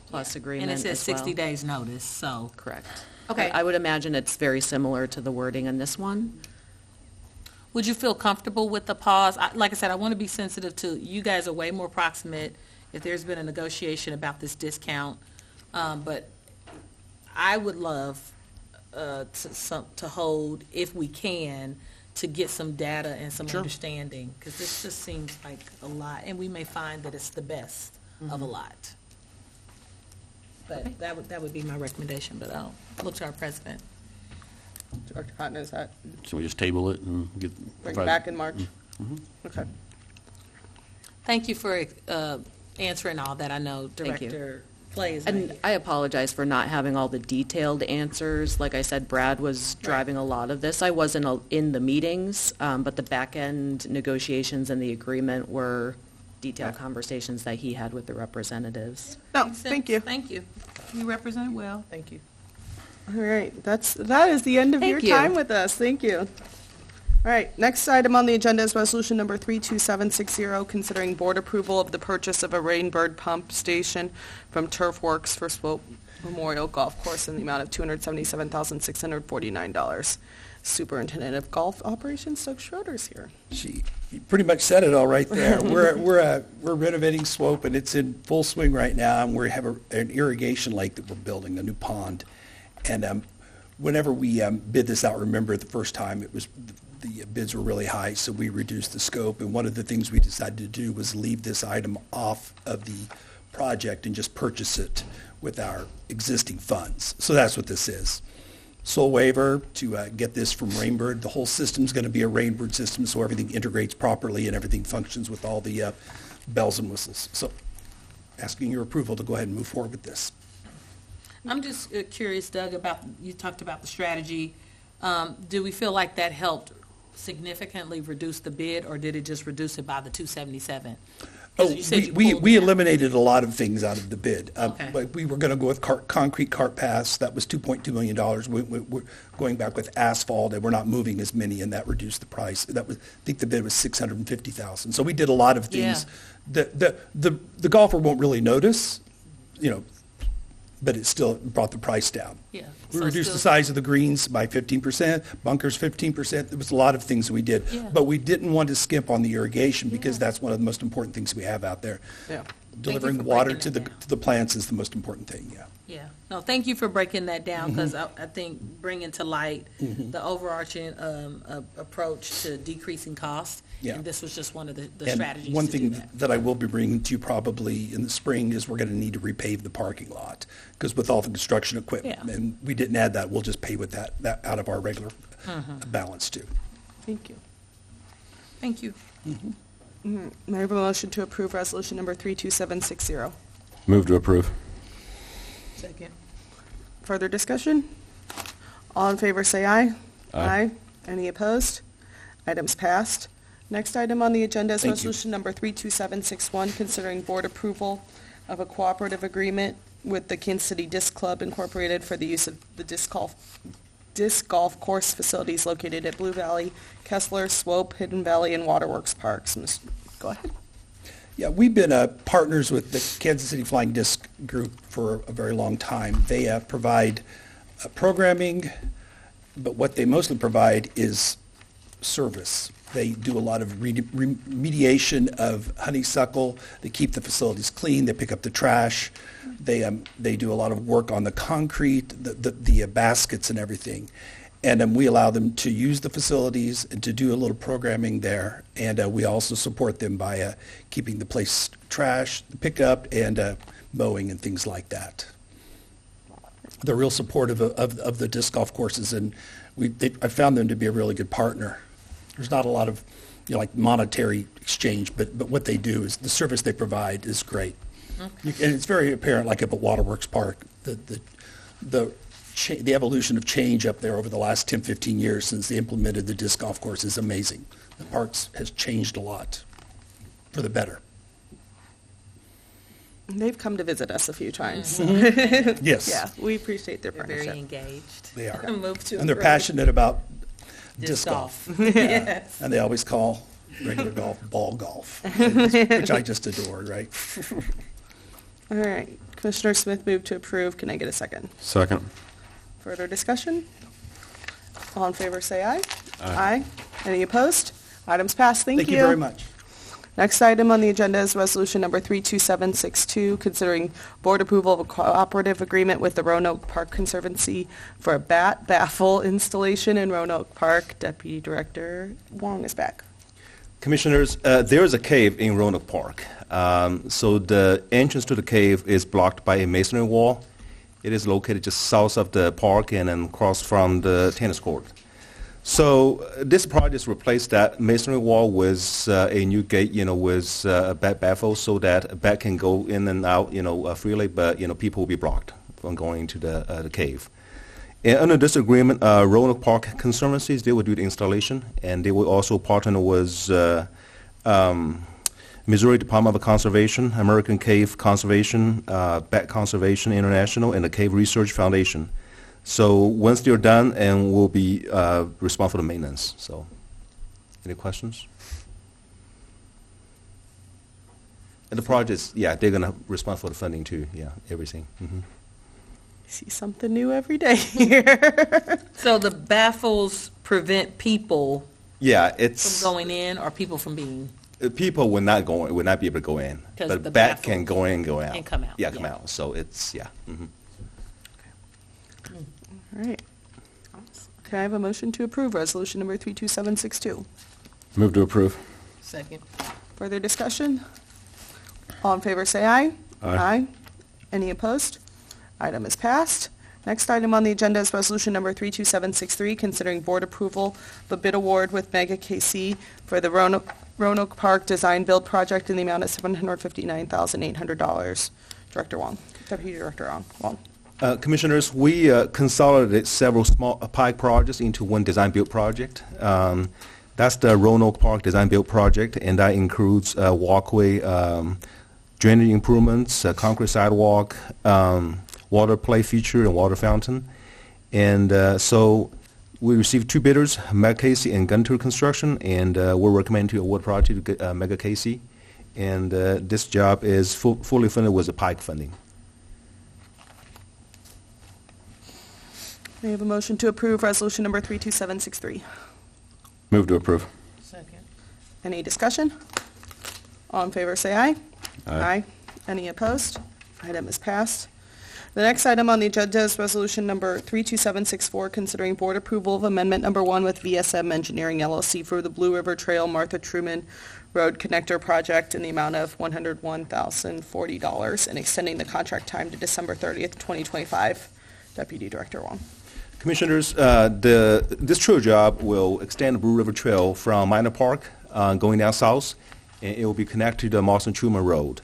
Plus agreement And it says as well. 60 days notice, so. Correct. Okay. I would imagine it's very similar to the wording in this one. Would you feel comfortable with the pause? Like I said, I want to be sensitive to, you guys are way more proximate if there's been a negotiation about this discount. But I would love to hold, if we can, to get some data and some understanding, because this just seems like a lot, and we may find that it's the best of a lot. But that would be my recommendation, but I'll look to our president. Dr. Cotton, is that, So we just table it and get. bring it back in March? Okay. Thank you for answering all that. I know Thank you. Director Clay is. And I apologize for not having all the detailed answers. Like I said, Brad was driving a lot of this. I wasn't in the meetings, but the back-end negotiations and the agreement were detailed conversations that he had with the representatives. No, thank you. Thank you. You represent well. Thank you. All right, that is the end of your Thank you. time with us. Thank you. All right, next item on the agenda is resolution number 32760, considering board approval of the purchase of a Rainbird pump station from Turf Works for Swope Memorial Golf Course in the amount of $277,649. Superintendent of Golf Operations, Doug Schroeder's here. She pretty much said it all right there. We're renovating Swope, and it's in full swing right now, and we have an irrigation lake that we're building, a new pond. And whenever we bid this out, remember the first time it was the bids were really high, so we reduced the scope. And one of the things we decided to do was leave this item off of the project and just purchase it with our existing funds. So that's what this is. Sole waiver to get this from Rainbird. The whole system's going to be a Rainbird system, so everything integrates properly and everything functions with all the bells and whistles. So asking your approval to go ahead and move forward with this. I'm just curious, Doug, about, you talked about the strategy. Do we feel like that helped significantly reduce the bid, or did it just reduce it by the 277? Oh, You said you we pulled it out. eliminated a lot of things out of the bid. Okay. Like, we were going to go with concrete cart paths. That was $2.2 million. We're going back with asphalt, and we're not moving as many, and that reduced the price. That was, I think the bid was $650,000. So we did a lot of things. The golfer won't really notice, but it still brought the price down. Yeah. We So reduced the still- size of the greens by 15%, bunkers 15%. There was a lot of things we did. Yeah. But we didn't want to skimp on the irrigation because that's one of the most important things we have out there. Yeah. Delivering for water breaking to that down. the plants is the most important thing, yeah. Yeah, no, thank you for breaking that down, because I think bringing to light the overarching approach to decreasing costs. Yeah. And this was just one of the And strategies one to do thing that. that I will be bringing to you probably in the spring is we're going to need to repave the parking lot, because with all the construction equipment, Yeah. and we didn't add that, we'll just pay with that out of our regular balance too. Thank you. Thank you. May I have a motion to approve resolution number 32760? Move to approve. Second. Further discussion? All in favor, say aye. Aye. Any opposed? Items passed. Next item on the agenda is Thank you. resolution number 32761, considering board approval of a cooperative agreement with the Kansas City Disc Club Incorporated for the use of the disc golf course facilities located at Blue Valley, Kessler, Swope, Hidden Valley, and Waterworks Parks. Go ahead. Yeah, we've been partners with the Kansas City Flying Disc Group for a very long time. They provide programming, but what they mostly provide is service. They do a lot of remediation of honeysuckle. They keep the facilities clean. They pick up the trash. They do a lot of work on the concrete, the baskets and everything. And we allow them to use the facilities and to do a little programming there. And we also support them by keeping the place trash, pick up, and mowing and things like that. They're real supportive of the disc golf courses, and I found them to be a really good partner. There's not a lot of, like monetary exchange, but what they do is the service they provide is great. Okay. And it's very apparent, like up at Waterworks Park, the evolution of change up there over the last 10, 15 years since they implemented the disc golf course is amazing. The parks has changed a lot for the better. They've come to visit us a few times. Yes. Yeah, we appreciate their They're very partnership. engaged. They are. Move to And they're approve. passionate about Disc disc golf. Yes. And they always call regular golf ball golf, which I just adore, right? All right, Commissioner Smith moved to approve. Can I get a second? Second. Further discussion? All in favor, say aye. Aye. Any opposed? Items passed. Thank you. Thank you very much. Next item on the agenda is resolution number 32762, considering board approval of a cooperative agreement with the Roanoke Park Conservancy for a bat baffle installation in Roanoke Park. Deputy Director Wong is back. Commissioners, there is a cave in Roanoke Park. So the entrance to the cave is blocked by a masonry wall. It is located just south of the park and then across from the tennis court. So this project replaced that masonry wall with a new gate, with a bat baffle so that a bat can go in and out, freely, but, people will be blocked from going to the cave. And under this agreement, Roanoke Park Conservancies, they will do the installation, and they will also partner with Missouri Department of Conservation, American Cave Conservation, Bat Conservation International, and the Cave Research Foundation. So once they're done, and we'll be responsible for the maintenance. So, any questions? And the projects, they're going to respond for the funding too. Yeah, everything. Mm-hmm. See something new every day here. So the baffles prevent people Yeah, from it's going in or people from being, people will not be able to go in, 'Cause but the bat baffle can go in and go out. and come out, Yeah, come yeah. out. So it's Mm-hmm. All right. Can I have a motion to approve resolution number 32762? Move to approve. Second. Further discussion? All in favor, say aye. Aye. Any opposed? Item is passed. Next item on the agenda is resolution number 32763, considering board approval of a bid award with Mega KC for the Roanoke Park Design Build Project in the amount of $759,800. Director Wong, Deputy Director Wong. Commissioners, we consolidated several small pike projects into one design-build project. That's the Roanoke Park Design-Build Project, and that includes walkway, drainage improvements, concrete sidewalk, water play feature, and water fountain. And so we received two bidders, Mega Casey and Gunter Construction, and we're recommending to award project to Mega Casey. And this job is fully funded with the pike funding. May I have a motion to approve resolution number 32763? Move to approve. Second. Any discussion? All in favor, say aye. Aye. Any opposed? Item is passed. The next item on the agenda is resolution number 32764, considering board approval of amendment number 1 with VSM Engineering LLC for the Blue River Trail Martha Truman Road Connector Project in the amount of $101,040 and extending the contract time to December 30th, 2025. Deputy Director Wong. Commissioners, this trail job will extend the Blue River Trail from Minor Park going down south, and it will be connected to the Marston Truman Road.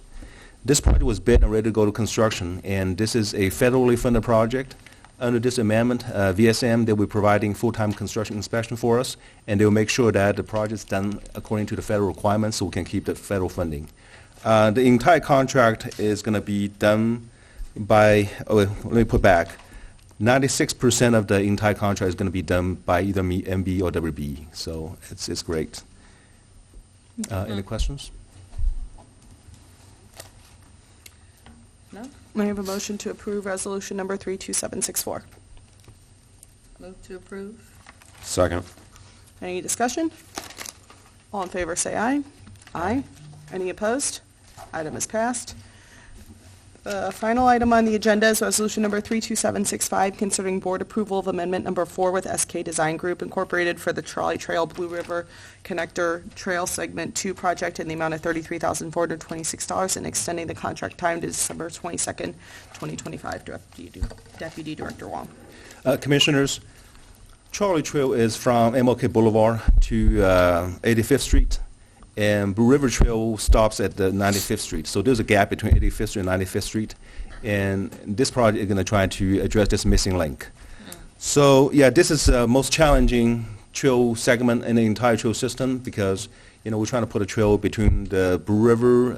This project was bid and ready to go to construction, and this is a federally funded project. Under this amendment, VSM, they'll be providing full-time construction inspection for us, and they'll make sure that the project's done according to the federal requirements so we can keep the federal funding. The entire contract is going to be done by, let me put back, 96% of the entire contract is going to be done by either me, MB, or WB, so it's great. Any questions? No? May I have a motion to approve resolution number 32764? move to approve. Second. Any discussion? All in favor, say aye. Aye. Any opposed? Item is passed. The final item on the agenda is resolution number 32765, considering board approval of amendment number 4 with SK Design Group Incorporated for the Trolley Trail Blue River Connector Trail Segment 2 project in the amount of $33,426 and extending the contract time to December 22nd, 2025. Deputy Director Wong. Commissioners, Trolley Trail is from MLK Boulevard to 85th Street, and Blue River Trail stops at the 95th Street. So there's a gap between 85th Street and 95th Street, and this project is going to try to address this missing link. So yeah, this is the most challenging trail segment in the entire trail system because we're trying to put a trail between the River,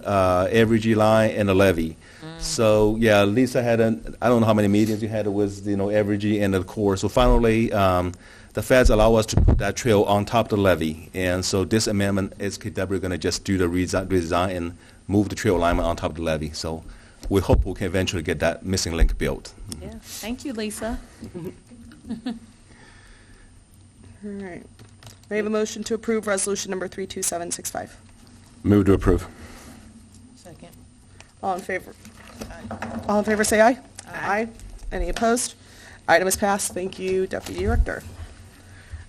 Evergy line, and the levee. So, yeah, Lisa had, I don't know how many meetings you had with, Evergy and the Corps. So finally, the feds allow us to put that trail on top of the levee. And so this amendment is we're going to just do the redesign and move the trail alignment on top of the levee. So we hope we can eventually get that missing link built. Yeah, thank you, Lisa. All right. May I have a motion to approve resolution number 32765? Move to approve. Second. All in favor? All in favor, say aye. Aye. Any opposed? Item is passed. Thank you, Deputy Director.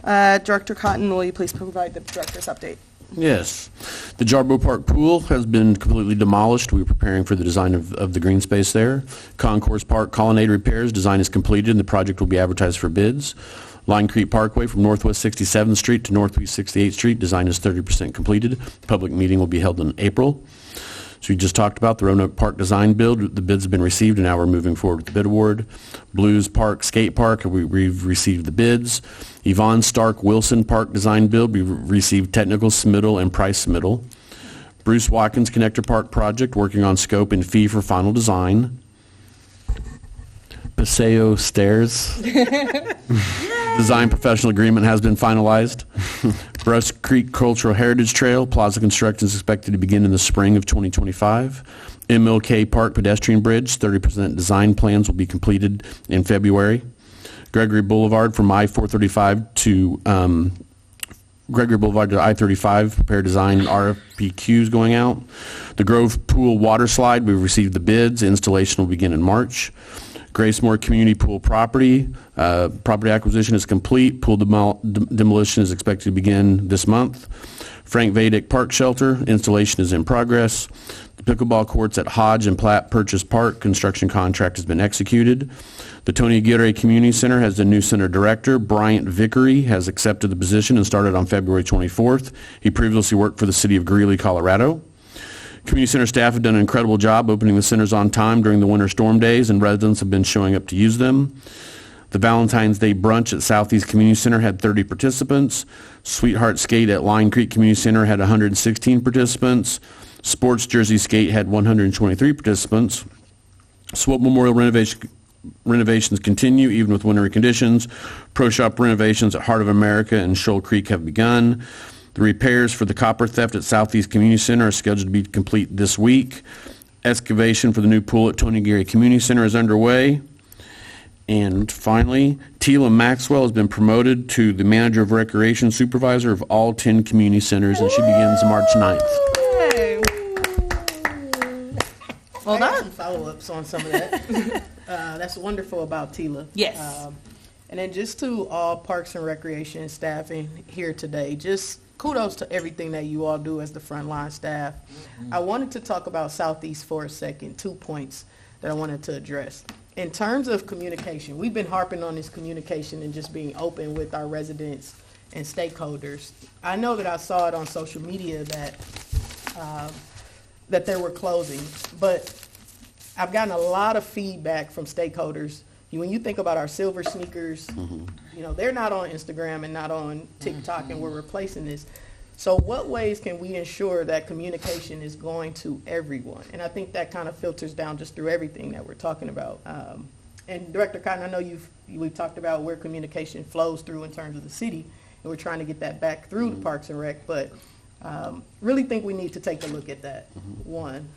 Director Cotton, will you please provide the director's update? Yes. The Jarbo Park pool has been completely demolished. We're preparing for the design of the green space there. Concourse Park colonnade repairs, design is completed, and the project will be advertised for bids. Line Creek Parkway from Northwest 67th Street to Northwest 68th Street, design is 30% completed. Public meeting will be held in April. So we just talked about the Roanoke Park design build. The bids have been received, and now we're moving forward with the bid award. Blues Park Skate Park, we've received the bids. Yvonne Stark Wilson Park design build, we've received technical submittal and price submittal. Bruce Watkins Connector Park project, working on scope and fee for final design. Paseo Stairs. Design professional agreement has been finalized. Brush Creek Cultural Heritage Trail, plaza construction is expected to begin in the spring of 2025. MLK Park pedestrian bridge, 30% design plans will be completed in February. Gregory Boulevard from I-435 to Gregory Boulevard to I-35, prepare design RFPQs going out. The Grove Pool Water Slide, we've received the bids. Installation will begin in March. Gracemore Community Pool property acquisition is complete. Pool demolition is expected to begin this month. Frank Vadick Park Shelter, installation is in progress. The pickleball courts at Hodge and Platt Purchase Park, construction contract has been executed. The Tony Aguirre Community Center has a new center director. Bryant Vickery has accepted the position and started on February 24th. He previously worked for the city of Greeley, Colorado. Community center staff have done an incredible job opening the centers on time during the winter storm days, and residents have been showing up to use them. The Valentine's Day brunch at Southeast Community Center had 30 participants. Sweetheart Skate at Line Creek Community Center had 116 participants. Sports Jersey Skate had 123 participants. Swope Memorial renovations continue even with wintry conditions. Pro Shop renovations at Heart of America and Shoal Creek have begun. The repairs for the copper theft at Southeast Community Center are scheduled to be complete this week. Excavation for the new pool at Tony Aguirre Community Center is underway. And finally, Tila Maxwell has been promoted to the Manager of Recreation Supervisor of all 10 community centers, and she begins March 9th. Yay. Well, I got some follow-ups on some of that. That's wonderful about Tila. Yes. And then just to all Parks and Recreation staffing here today, just kudos to everything that you all do as the frontline staff. I wanted to talk about Southeast for a second, 2 points that I wanted to address. In terms of communication, we've been harping on this communication and just being open with our residents and stakeholders. I know that I saw it on social media that there were closings, but I've gotten a lot of feedback from stakeholders. When you think about our silver sneakers, they're not on Instagram and not on TikTok, and we're replacing this. So what ways can we ensure that communication is going to everyone? And I think that kind of filters down just through everything that we're talking about. And Director Cotton, I know we've talked about where communication flows through in terms of the city, and we're trying to get that back through the Parks and Rec, but really think we need to take a look at that, one.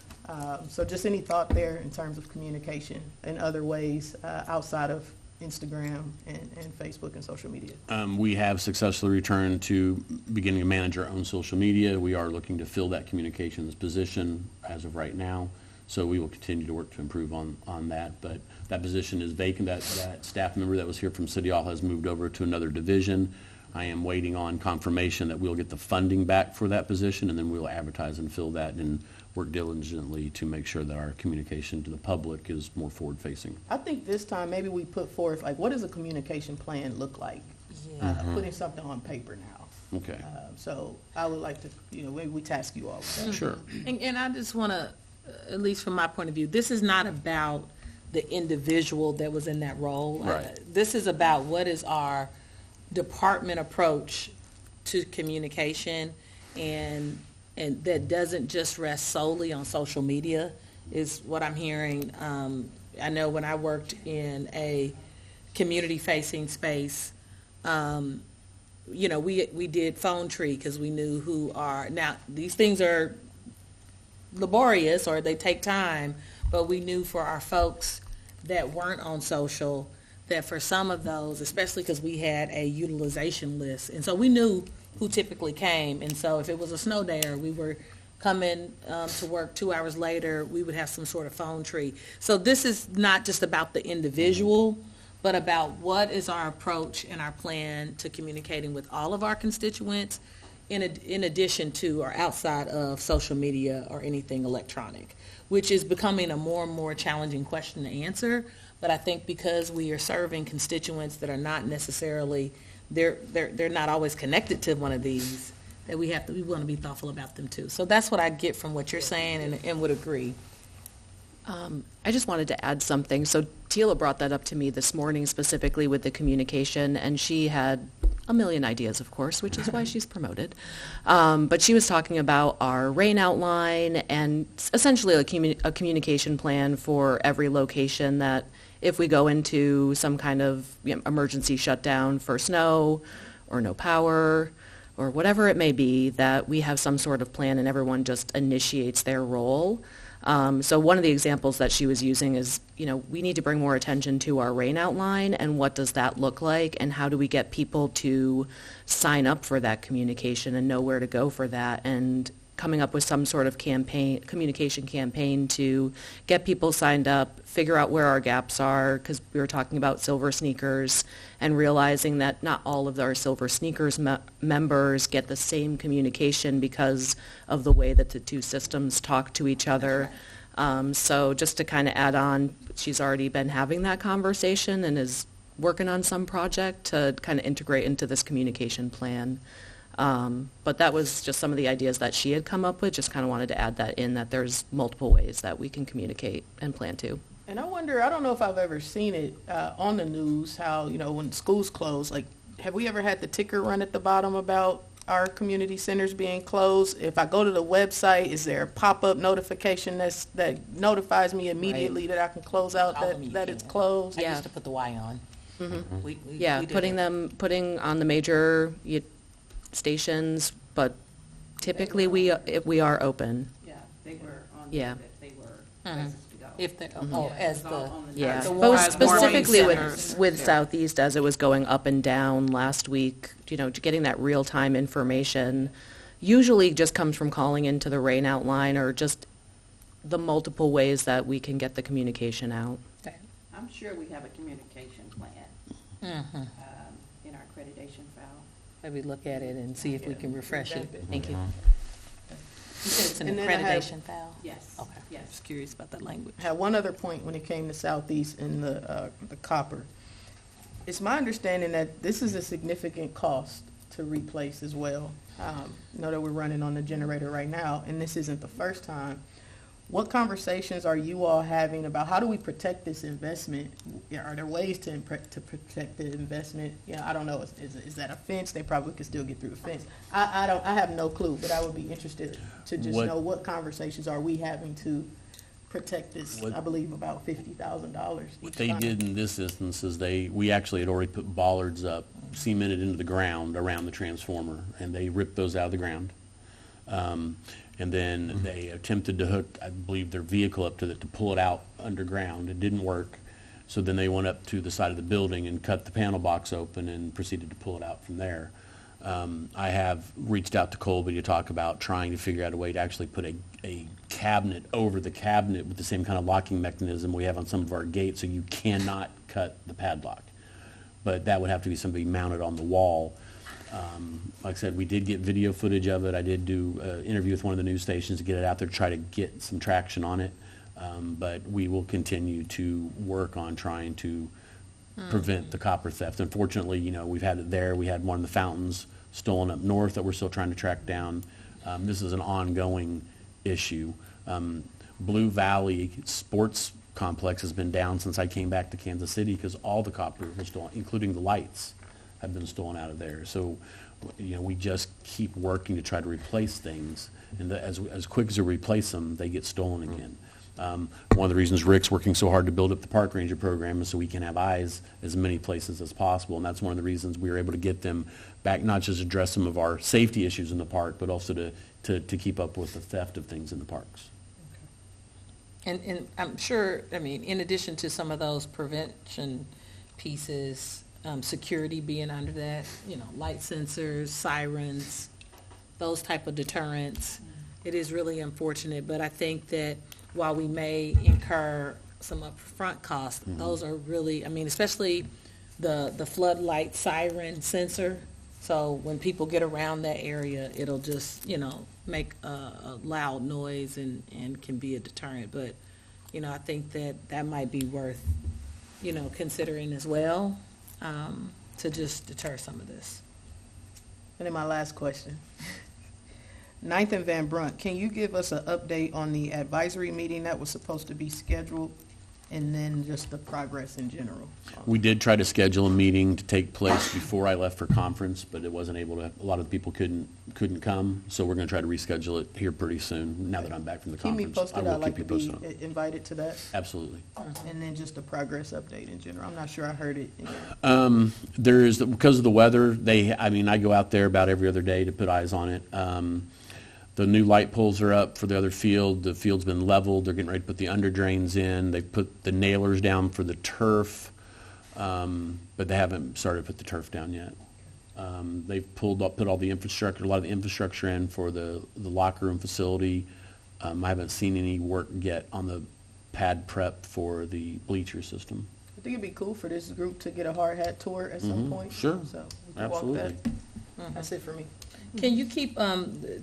So just any thought there in terms of communication and other ways outside of Instagram and Facebook and social media? We have successfully returned to beginning to manage our own social media. We are looking to fill that communications position as of right now. So we will continue to work to improve on that. But that position is vacant. That staff member that was here from City Hall has moved over to another division. I am waiting on confirmation that we'll get the funding back for that position, and then we'll advertise and fill that and work diligently to make sure that our communication to the public is more forward-facing. I think this time maybe we put forth, what does a communication plan look like? Putting something on paper now. Okay. So I would like to, maybe we task you all with that. Sure. And I just want to, at least from my point of view, this is not about the individual that was in that role. Right. This is about what is our department approach to communication and that doesn't just rest solely on social media, is what I'm hearing. I know when I worked in a community-facing space, we did phone tree because we knew who are, now, these things are laborious or they take time, but we knew for our folks that weren't on social, that for some of those, especially because we had a utilization list, and so we knew who typically came, and so if it was a snow day or we were coming to work 2 hours later, we would have some sort of phone tree. So this is not just about the individual, but about what is our approach and our plan to communicating with all of our constituents in addition to or outside of social media or anything electronic, which is becoming a more and more challenging question to answer. But I think because we are serving constituents that are not necessarily, they're not always connected to one of these, that we want to be thoughtful about them too. So that's what I get from what you're saying and would agree. I just wanted to add something. So Tila brought that up to me this morning specifically with the communication, and she had a million ideas, of course, which is why she's promoted. But she was talking about our rain outline and essentially a communication plan for every location, that if we go into some kind of emergency shutdown for snow or no power or whatever it may be, that we have some sort of plan and everyone just initiates their role. So one of the examples that she was using is, we need to bring more attention to our rain outline and what does that look like and how do we get people to sign up for that communication and know where to go for that, and coming up with some sort of communication campaign to get people signed up, figure out where our gaps are, because we were talking about Silver Sneakers and realizing that not all of our Silver Sneakers members get the same communication because of the way that the two systems talk to each other. So just to kind of add on, she's already been having that conversation and is working on some project to kind of integrate into this communication plan. But that was just some of the ideas that she had come up with. Just kind of wanted to add that in, that there's multiple ways that we can communicate and plan to. And I wonder, I don't know if I've ever seen it on the news, how, when schools close, like, have we ever had the ticker run at the bottom about our community centers being closed? If I go to the website, is there a pop-up notification that notifies me immediately that I can close out that it's closed? I used to put the Y on. Mm-hmm. We putting on the major stations, but typically we are open. Yeah, they were on Yeah. there, that they were places to go. If they, It's all on the Yeah, notice. The but warming specifically centers. with Southeast, as it was going up and down last week, getting that real-time information usually just comes from calling into the rain outline or just the multiple ways that we can get the communication out. I'm sure we have a communication plan Mhm. in our accreditation file. Maybe look at it and see if we can refresh it. Thank you. You said it's an And then I have- accreditation file? Yes. Okay. Yes. Just curious about that language. I had one other point when it came to Southeast and the copper. It's my understanding that this is a significant cost to replace as well. I know that we're running on the generator right now, and this isn't the first time. What conversations are you all having about how do we protect this investment? Are there ways to protect the investment? I don't know. Is that a fence? They probably could still get through a fence. I have no clue, but I would be interested to just know what conversations are we having to protect this, I believe, about $50,000. What they did in this instance is we actually had already put bollards up, cemented into the ground around the transformer, and they ripped those out of the ground. And then they attempted to hook, I believe, their vehicle up to pull it out underground. It didn't work. So then they went up to the side of the building and cut the panel box open and proceeded to pull it out from there. I have reached out to Colby to talk about trying to figure out a way to actually put a cabinet over the cabinet with the same kind of locking mechanism we have on some of our gates, so you cannot cut the padlock. But that would have to be somebody mounted on the wall. Like I said, we did get video footage of it. I did do an interview with one of the news stations to get it out there to try to get some traction on it. But we will continue to work on trying to prevent the copper theft. Unfortunately, we've had it there. We had one of the fountains stolen up north that we're still trying to track down. This is an ongoing issue. Blue Valley Sports Complex has been down since I came back to Kansas City because all the copper was stolen, including the lights. have been stolen out of there. So, we just keep working to try to replace things, and as quick as we replace them, they get stolen again. One of the reasons Rick's working so hard to build up the park ranger program is so we can have eyes as many places as possible, and that's one of the reasons we were able to get them back, not just address some of our safety issues in the park, but also to keep up with the theft of things in the parks. And I'm sure, in addition to some of those prevention pieces, security being under that, light sensors, sirens, those type of deterrents, it is really unfortunate, but I think that while we may incur some upfront costs, those are really, especially the floodlight siren sensor. So when people get around that area, it'll just, make a loud noise and can be a deterrent. But, I think that might be worth, considering as well, to just deter some of this. And then my last question. 9th and Van Brunt, can you give us an update on the advisory meeting that was supposed to be scheduled, and then just the progress in general? We did try to schedule a meeting to take place before I left for conference, but it wasn't able to. A lot of the people couldn't come, so we're going to try to reschedule it here pretty soon. Now that I'm back from the Keep me conference, posted. I I'd will like keep to you be posted. invited to that. Absolutely. And then just a progress update in general. I'm not sure I heard it. There is because of the weather. I go out there about every other day to put eyes on it. The new light poles are up for the other field. The field's been leveled. They're getting ready to put the under drains in. They put the nailers down for the turf, but they haven't started to put the turf down yet. They've put all the infrastructure, a lot of the infrastructure in for the locker room facility. I haven't seen any work yet on the pad prep for the bleacher system. I think it'd be cool for this group to get a hard hat tour at some point. Sure. So we can Absolutely. walk that. That's it for me. Can you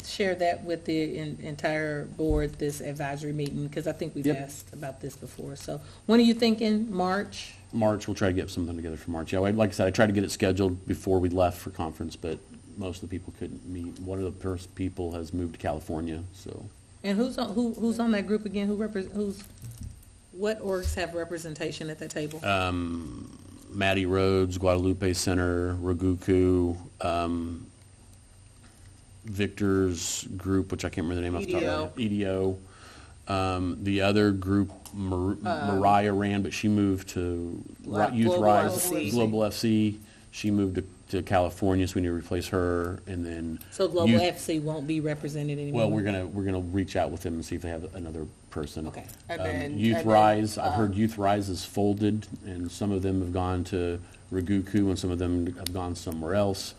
share that with the entire board, this advisory meeting? Because I think we've Yep. asked about this before. So when are you thinking? March? March, we'll try to get something together for March. Yeah, like I said, I tried to get it scheduled before we left for conference, but most of the people couldn't meet. One of the first people has moved to California, so. And who's on that group again? What orgs have representation at that table? Matty Rhodes, Guadalupe Center, Raguku, Victor's group, which I can't remember the name off the top of my head. EDO. The other group, Mariah ran, but she moved to Youth Global Rise, FC. Global FC. She moved to California, so we need to replace her. And then So Global FC won't be represented anymore? well, we're gonna reach out with them and see if they have another person. Okay. Youth Rise, I've heard Youth Rise is folded, and some of them have gone to Raguku, and some of them have gone somewhere else.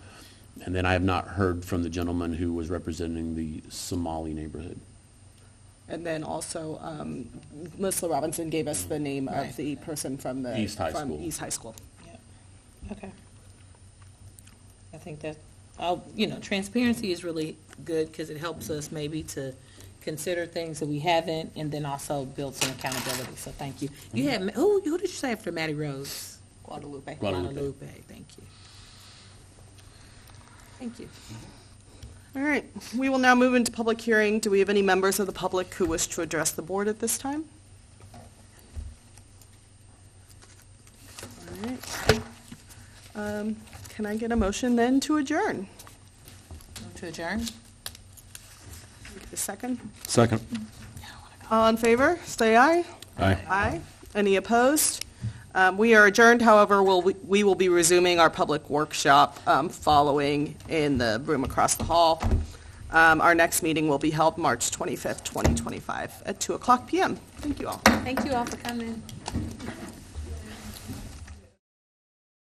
And then I have not heard from the gentleman who was representing the Somali neighborhood. And then also, Melissa Robinson gave us the name Right. of the person from the. East High from School. East High School. Okay. I think that, transparency is really good because it helps us maybe to consider things that we haven't, and then also build some accountability. So thank you. You had, who did you say after Matty Rose? Guadalupe. Guadalupe. Thank you. Thank you. All right, we will now move into public hearing. Do we have any members of the public who wish to address the board at this time? All right. Can I get a motion then to adjourn? To adjourn? A second? Second. All in favor, say aye. Aye. Aye. Any opposed? We are adjourned, however, we will be resuming our public workshop following in the room across the hall. Our next meeting will be held March 25th, 2025 at 2:00 p.m. Thank you all. Thank you all for coming.